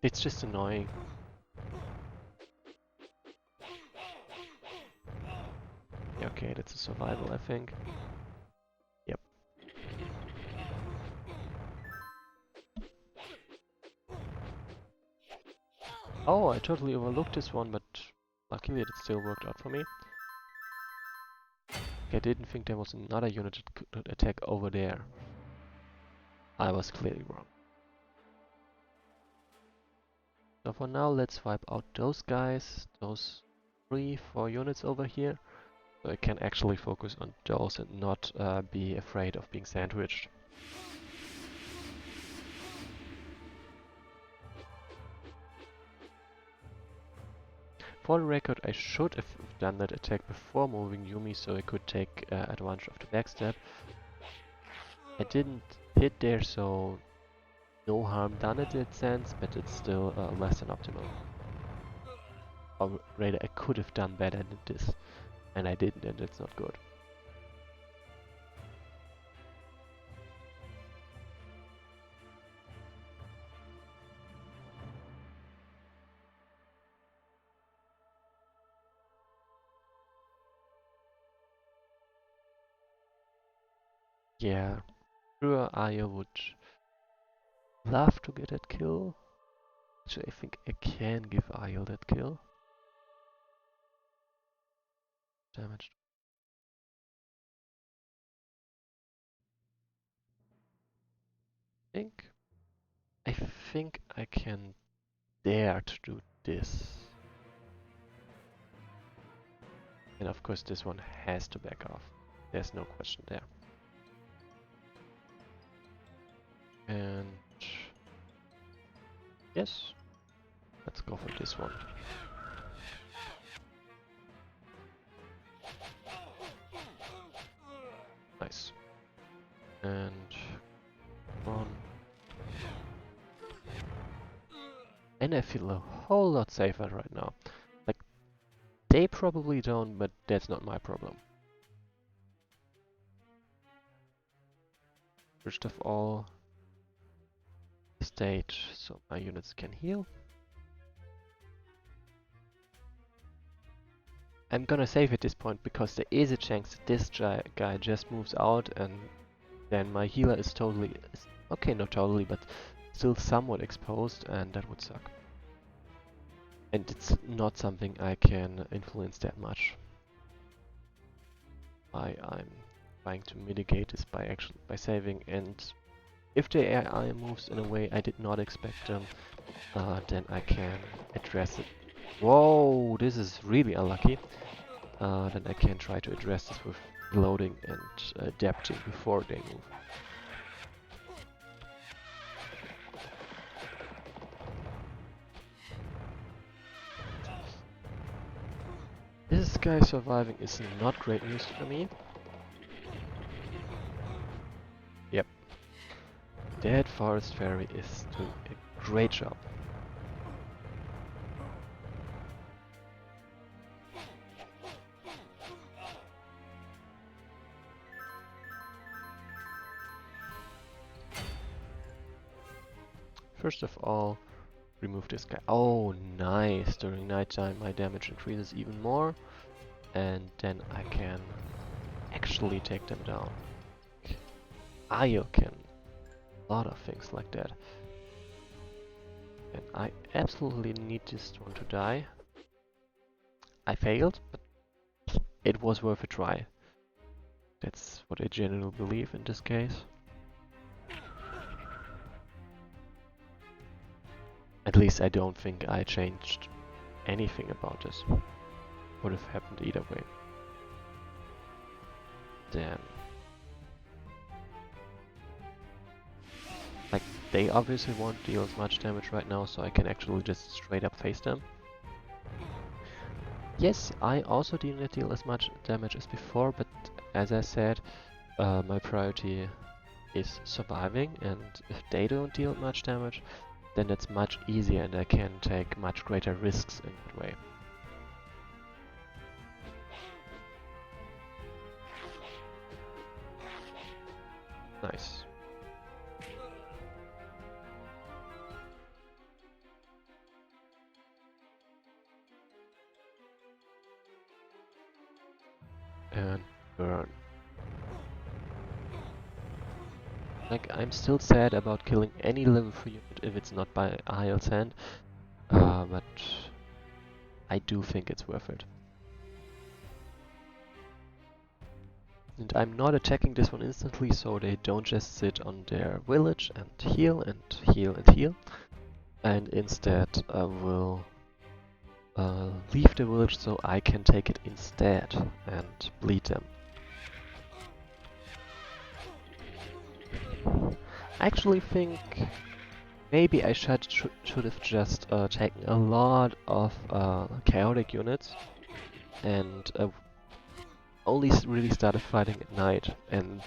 It's just annoying. Okay, that's a survival, I think. Yep. Oh, I totally overlooked this one, but luckily it still worked out for me. I didn't think there was another unit that could attack over there. I was clearly wrong. So for now, let's wipe out those guys, those 3-4 units over here, so I can actually focus on those and not be afraid of being sandwiched. For the record, I should have done that attack before moving Yumi, so I could take advantage of the backstab. I didn't hit there, so no harm done in that sense, but it's still less than optimal. Or rather, I could have done better than this, and I didn't, and it's not good. Yeah, sure, Aya would love to get that kill. Actually, I think I can give Aya that kill. Damage. I think I can dare to do this. And of course this one has to back off. There's no question there. And yes, let's go for this one. Nice. And one. And I feel a whole lot safer right now. Like, they probably don't, but that's not my problem. First of all, state so my units can heal. I'm gonna save at this point because there is a chance that this guy just moves out and then my healer is totally, okay, not totally, but still somewhat exposed, and that would suck. And it's not something I can influence that much. I'm trying to mitigate this by saving, and if the AI moves in a way I did not expect them, then I can address it. Whoa, this is really unlucky. Then I can try to address this with loading and adapting before they move. This guy surviving is not great news for me. Yep. That forest fairy is doing a great job. First of all, remove this guy. Oh, nice. During nighttime my damage increases even more. And then I can actually take them down. I can. A lot of things like that. And I absolutely need this one to die. I failed, but it was worth a try. That's what I genuinely believe in this case. At least I don't think I changed anything about this. Would have happened either way. Then, like, they obviously won't deal as much damage right now, so I can actually just straight up face them. Yes, I also did not deal as much damage as before, but as I said, my priority is surviving, and if they don't deal much damage, then it's much easier and I can take much greater risks in that way. Nice. And burn. Like, I'm still sad about killing any level 3 unit if it's not by IL's hand, but I do think it's worth it. And I'm not attacking this one instantly, so they don't just sit on their village and heal and heal and heal. And instead I will leave the village so I can take it instead and bleed them. I actually think maybe I should have just taken a lot of chaotic units and only really started fighting at night, and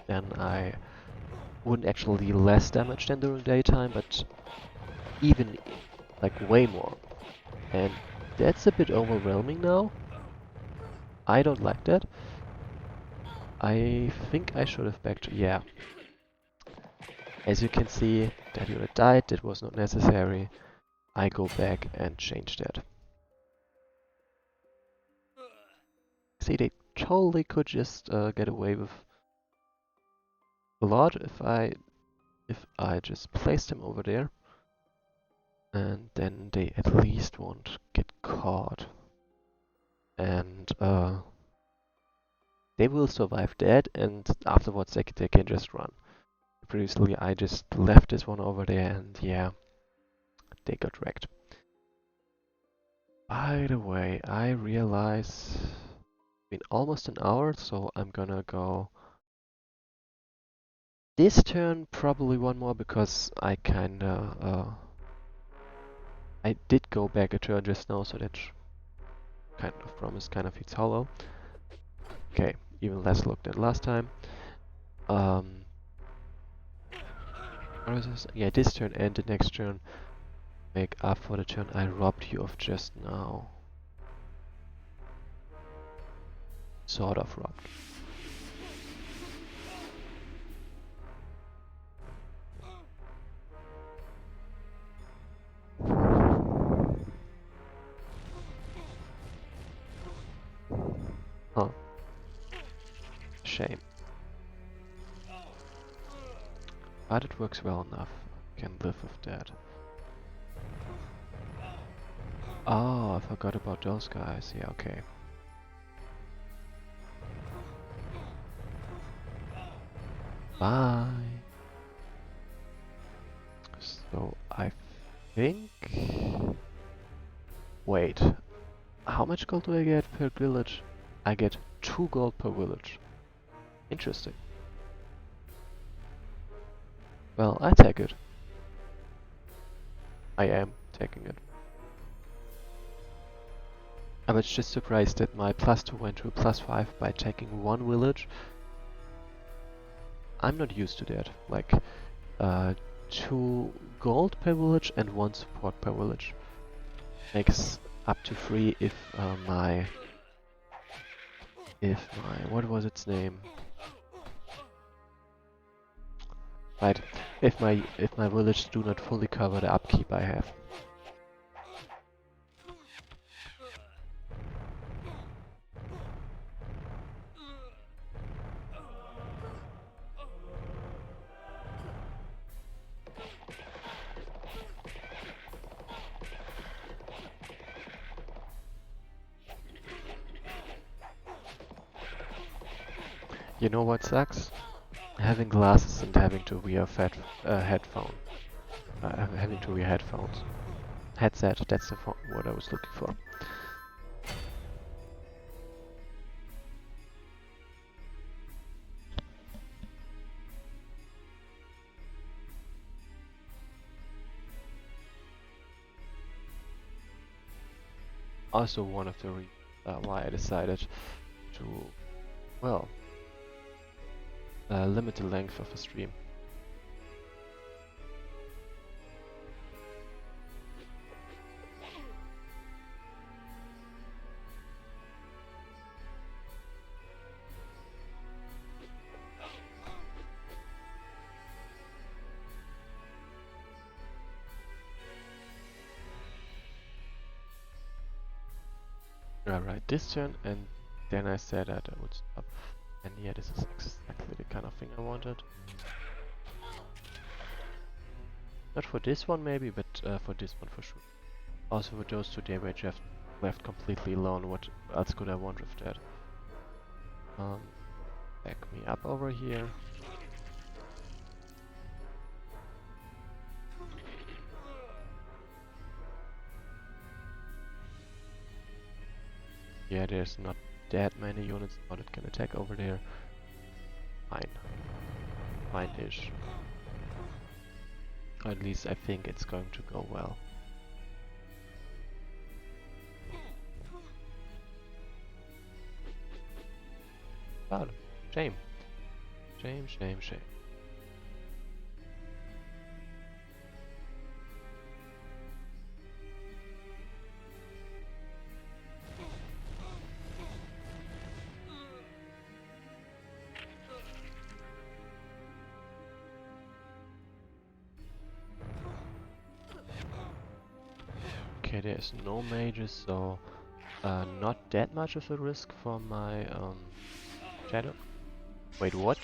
then I wouldn't actually deal less damage than during daytime, but even like way more. And that's a bit overwhelming now. I don't like that. I think I should have backed. Yeah. As you can see, that unit died, that was not necessary. I go back and change that. See, they totally could just get away with a lot if I just place them over there. And then they at least won't get caught. And they will survive that, and afterwards they can just run. Previously I just left this one over there, and yeah, they got wrecked. By the way, I realize it's been almost an hour, so I'm gonna go this turn, probably one more, because I kinda I did go back a turn just now, so that kind of promise kind of hits hollow. Okay, even less luck than last time. What is this? Yeah, this turn and the next turn make up for the turn I robbed you of just now. Sort of robbed. Huh. Shame. But it works well enough. I can live with that. Oh, I forgot about those guys. Yeah, okay. Bye. So I think... Wait, how much gold do I get per village? I get 2 gold per village. Interesting. Well, I take it. I am taking it. I was just surprised that my +2 went to a +5 by taking 1 village. I'm not used to that. Like, 2 gold per village and 1 support per village. Makes up to 3 if my... what was its name? Right, if my village do not fully cover the upkeep I have. You know what sucks? Having glasses and having to wear headphone. Having to wear headphones. Headset, that's the word I was looking for. Also one of the reasons why I decided to, well, limit the length of the stream. Alright, this turn, and then I said that I would stop. And yeah, this is exactly the kind of thing I wanted. Not for this one maybe, but for this one for sure. Also for those two, they were just left completely alone. What else could I want with that? Back me up over here. Yeah, there's not that many units now that can attack over there. Fine. Fine-ish. At least I think it's going to go well. But shame. Shame, shame, shame. Okay, there's no mages, so not that much of a risk for my shadow. Wait, what?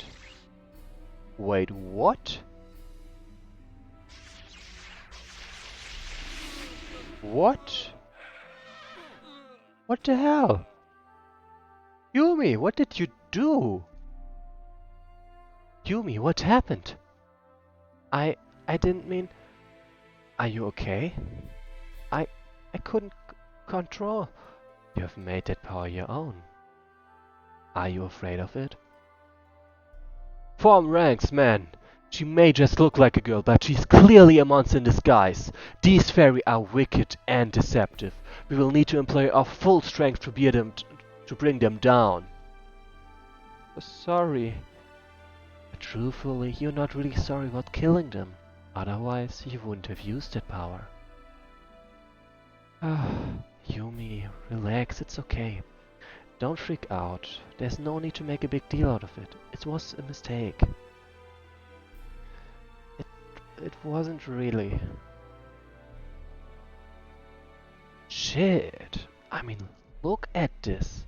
Wait, what? What? What the hell? Yumi, what did you do? Yumi, what happened? I didn't mean... Are you okay? I couldn't control. You have made that power your own. Are you afraid of it? Form ranks, man! She may just look like a girl, but she's clearly a monster in disguise. These faerie are wicked and deceptive. We will need to employ our full strength to bring them down. Sorry. But truthfully, you're not really sorry about killing them. Otherwise, you wouldn't have used that power. Yumi, relax, it's okay. Don't freak out. There's no need to make a big deal out of it. It was a mistake. It wasn't really. Shit. I mean, look at this.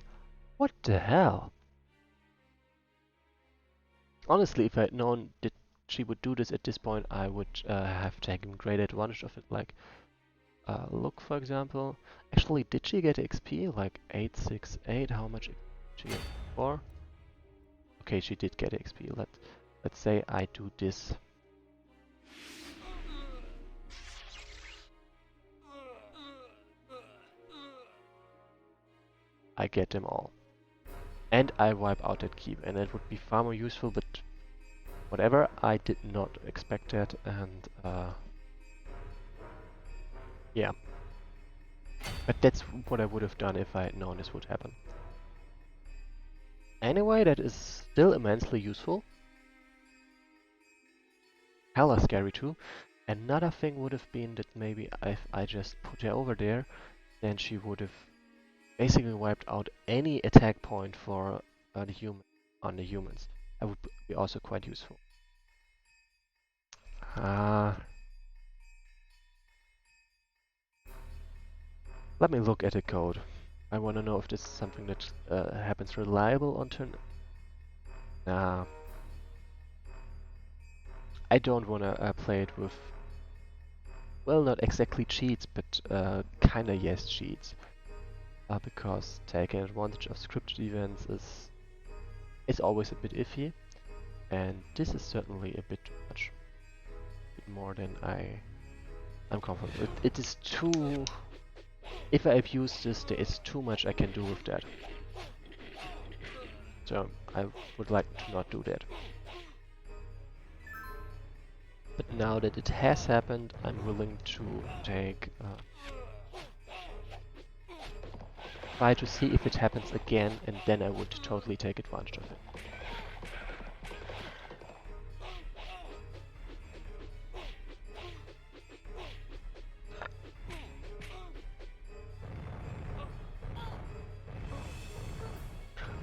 What the hell? Honestly, if I had known that she would do this at this point, I would have taken great advantage of it. Like, look, for example. Actually, did she get XP? Like 868? How much XP did she get? 4? Okay, she did get XP. Let's let's say I do this. I get them all. And I wipe out that keep, and it would be far more useful, but whatever, I did not expect that, and yeah. But that's what I would have done if I had known this would happen. Anyway, that is still immensely useful. Hella scary too. Another thing would have been that maybe if I just put her over there, then she would have basically wiped out any attack point for the humans. That would be also quite useful. Let me look at the code. I want to know if this is something that happens reliable on turn. Nah. I don't want to play it with, well, not exactly cheats, but kinda yes cheats. Because taking advantage of scripted events is always a bit iffy, and this is certainly a bit too much. A bit more than I'm comfortable. It is too... If I abuse this, there is too much I can do with that. So I would like to not do that. But now that it has happened, I'm willing to take... try to see if it happens again, and then I would totally take advantage of it.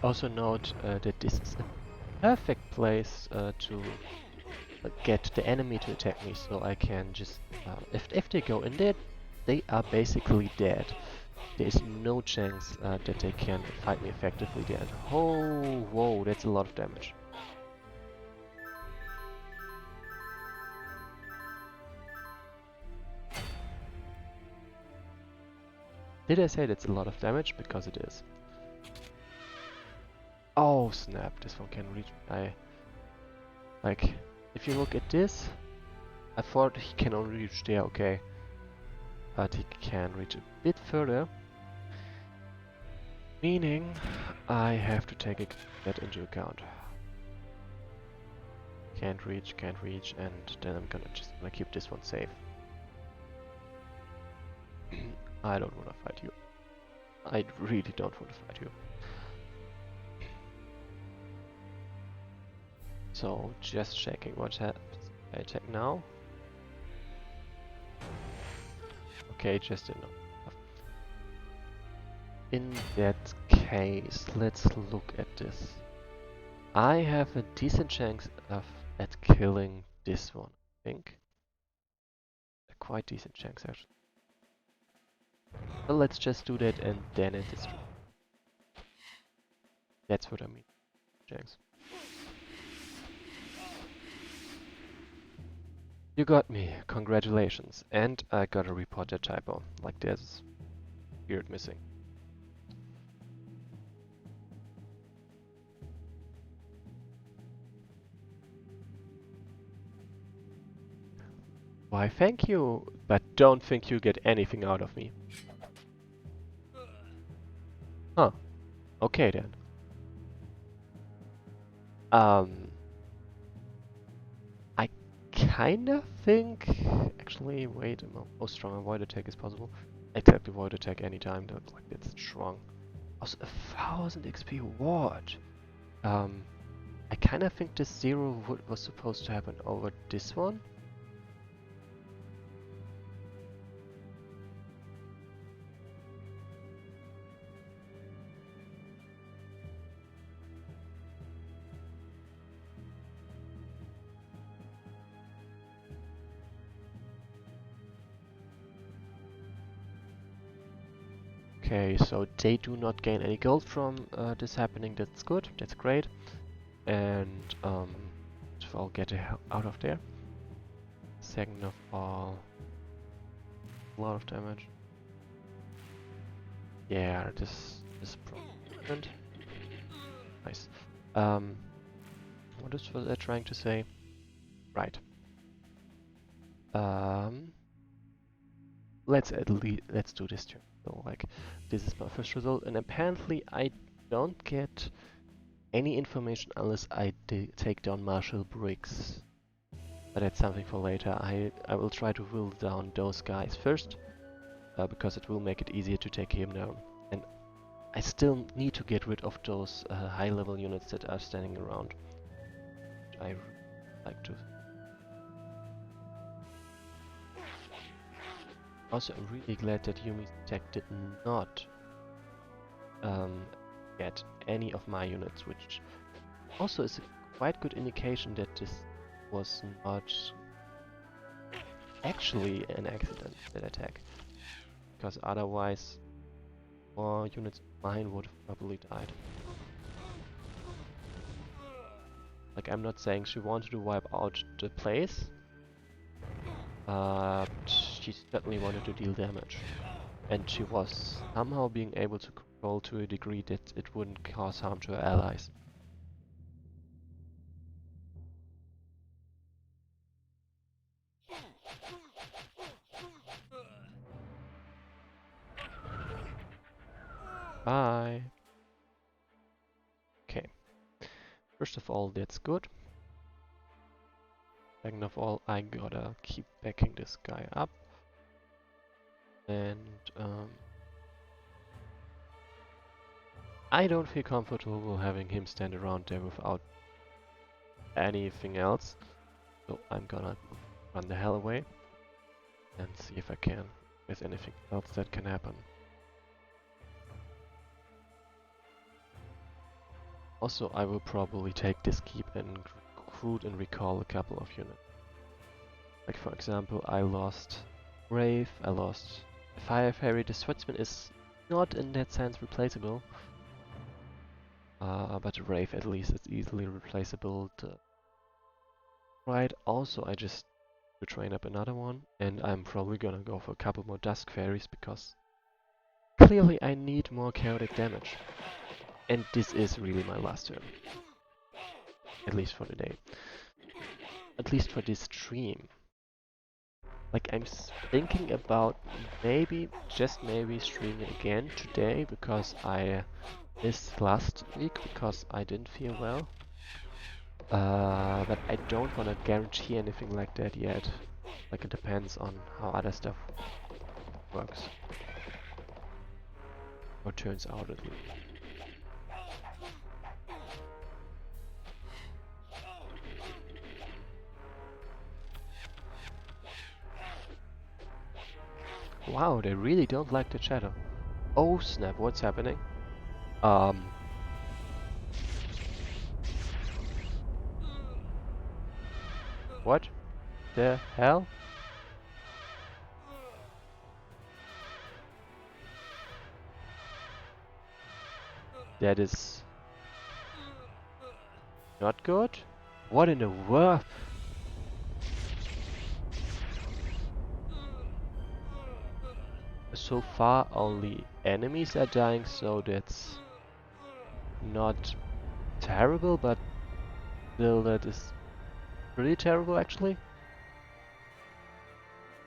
Also note that this is a perfect place to get the enemy to attack me, so I can just... if they go in there, they are basically dead. There is no chance that they can fight me effectively there. Oh, whoa, that's a lot of damage. Did I say that's a lot of damage? Because it is. Oh snap, this one can reach... Like, if you look at this, I thought he can only reach there, okay. But he can reach a bit further. Meaning, I have to take that into account. Can't reach, and then I'm gonna keep this one safe. I don't wanna fight you. I really don't want to fight you. So, just checking what happens. I attack now. Okay, just enough. In that case, let's look at this. I have a decent chance at killing this one, I think. A quite decent chance, actually. Well, let's just do that and then it is true. That's what I mean. Chance. You got me, congratulations. And I gotta report that typo. Like there's weird missing. Why thank you, but don't think you get anything out of me. Huh. Okay then. I kinda think... Actually, wait a moment. Oh, strong avoid attack is possible. Except avoid attack anytime, that's strong. Also, 1000 XP, what? I kinda think this 0 was supposed to happen over this one. Okay, so they do not gain any gold from this happening. That's good. That's great. And so I'll get out of there. Second of all, a lot of damage. Yeah, this is probably nice. What is that trying to say? Right. Let's do this turn. So like, this is my first result, and apparently I don't get any information unless I take down Marshall Briggs. But that's something for later. I will try to whittle down those guys first, because it will make it easier to take him down. And I still need to get rid of those high-level units that are standing around. I really like to. Also, I'm really glad that Yumi's attack did not get any of my units, which also is a quite good indication that this was not actually an accident, that attack. Because otherwise, more units of mine would have probably died. Like, I'm not saying she wanted to wipe out the place, but she certainly wanted to deal damage. And she was somehow being able to control to a degree that it wouldn't cause harm to her allies. Bye! Okay. First of all, that's good. Second of all, I gotta keep backing this guy up. And I don't feel comfortable having him stand around there without anything else. So I'm gonna run the hell away and see if I can. If there's anything else that can happen. Also, I will probably take this keep and recruit and recall a couple of units. Like for example, I lost Brave, I lost faerie. The Swordsman is not in that sense replaceable. But Brave at least is easily replaceable. Right, also I just to train up another one, and I'm probably gonna go for a couple more Dusk Fairies because clearly I need more chaotic damage. And this is really my last turn. At least for the day. At least for this stream. Like, I'm thinking about maybe, just maybe, streaming again today because I missed last week because I didn't feel well. But I don't want to guarantee anything like that yet. Like, it depends on how other stuff works. Or turns out at least. Wow, they really don't like the chatter. Oh snap, what's happening? What the hell? That is not good? What in the world? So far only enemies are dying, so that's not terrible, but still that is pretty terrible actually.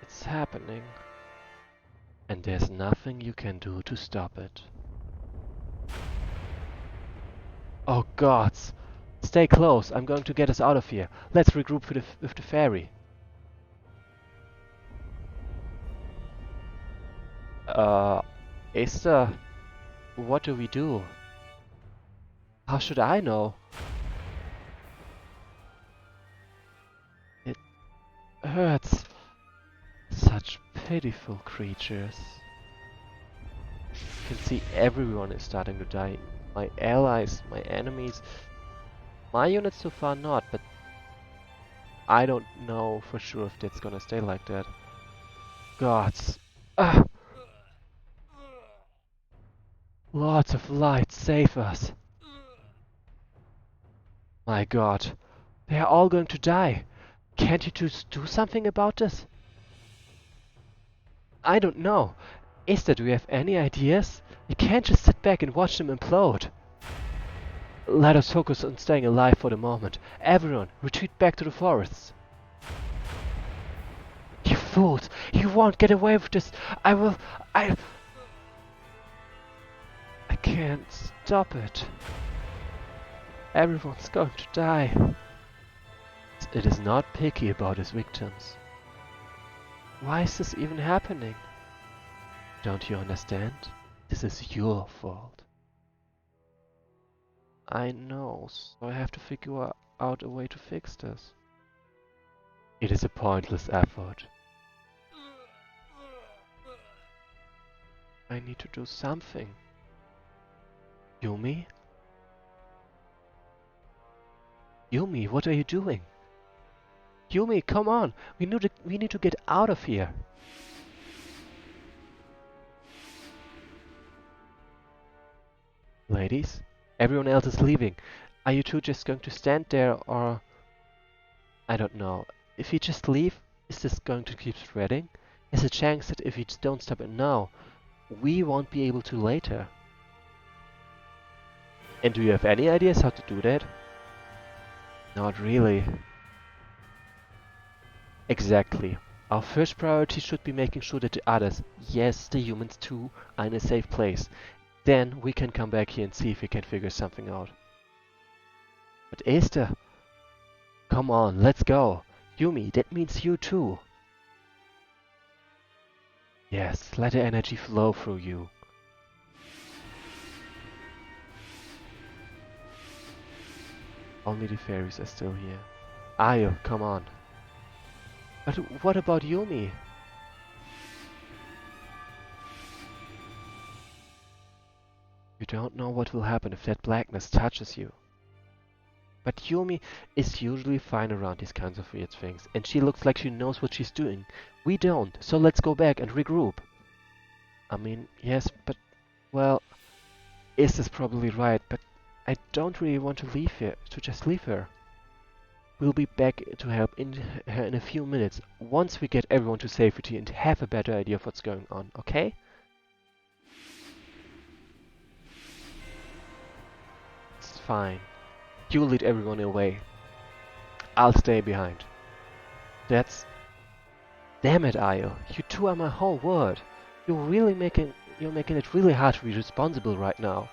It's happening. And there's nothing you can do to stop it. Oh gods! Stay close, I'm going to get us out of here. Let's regroup with the faerie. Esther, what do we do? How should I know? It hurts. Such pitiful creatures. You can see everyone is starting to die. My allies, my enemies. My units so far not, but I don't know for sure if that's gonna stay like that. Gods. Ah! Lords of Light, save us! My god. They are all going to die. Can't you just do something about this? I don't know. Esther, do you have any ideas? You can't just sit back and watch them implode. Let us focus on staying alive for the moment. Everyone, retreat back to the forests. You fools! You won't get away with this! I can't stop it. Everyone's going to die. It is not picky about his victims. Why is this even happening? Don't you understand? This is your fault. I know, so I have to figure out a way to fix this. It is a pointless effort. I need to do something. Yumi? Yumi, what are you doing? Yumi, come on! We need to get out of here! Ladies? Everyone else is leaving. Are you two just going to stand there or... I don't know. If we just leave, is this going to keep spreading? There's a chance that if we don't stop it now, we won't be able to later. And do you have any ideas how to do that? Not really. Exactly. Our first priority should be making sure that the others, yes, the humans too, are in a safe place. Then we can come back here and see if we can figure something out. But Esther, come on, let's go. Yumi, that means you too. Yes, let the energy flow through you. Only the fairies are still here. Ayo, come on. But what about Yumi? You don't know what will happen if that blackness touches you. But Yumi is usually fine around these kinds of weird things, and she looks like she knows what she's doing. We don't, so let's go back and regroup. I mean, yes, but, well, Is is probably right, but I don't really want to leave here, to just leave her. We'll be back to help her in a few minutes, once we get everyone to safety and have a better idea of what's going on, okay? It's fine. You lead everyone away. I'll stay behind. That's... Damn it, Ayo. You two are my whole world. You're making it really hard to be responsible right now.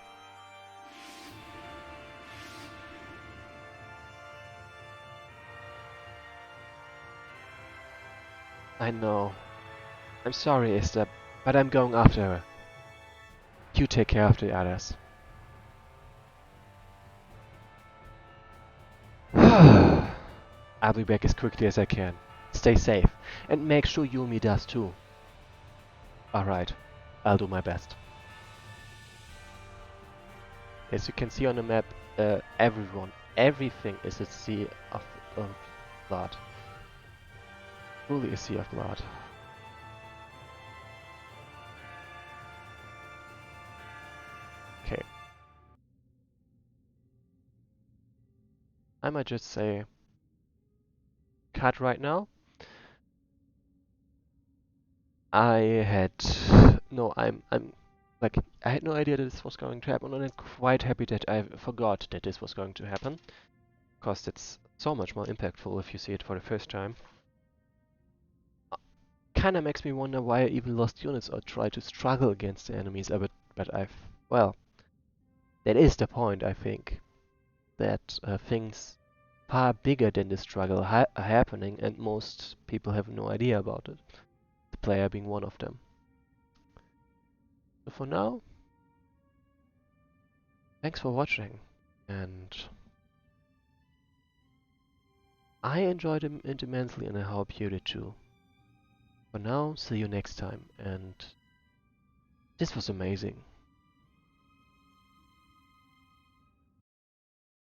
I know. I'm sorry, Esther, but I'm going after her. You take care of the others. I'll be back as quickly as I can. Stay safe, and make sure Yumi does too. Alright, I'll do my best. As you can see on the map, everything is a sea of blood. Truly a sea of blood. Okay. I might just say cut right now. I had no idea that this was going to happen, and I'm quite happy that I forgot that this was going to happen, because it's so much more impactful if you see it for the first time. Kinda makes me wonder why I even lost units or tried to struggle against the enemies, but well, that is the point, I think, that things far bigger than the struggle are happening, and most people have no idea about it, the player being one of them. So for now, thanks for watching, and I enjoyed it immensely, and I hope you did too. For now, see you next time, and this was amazing.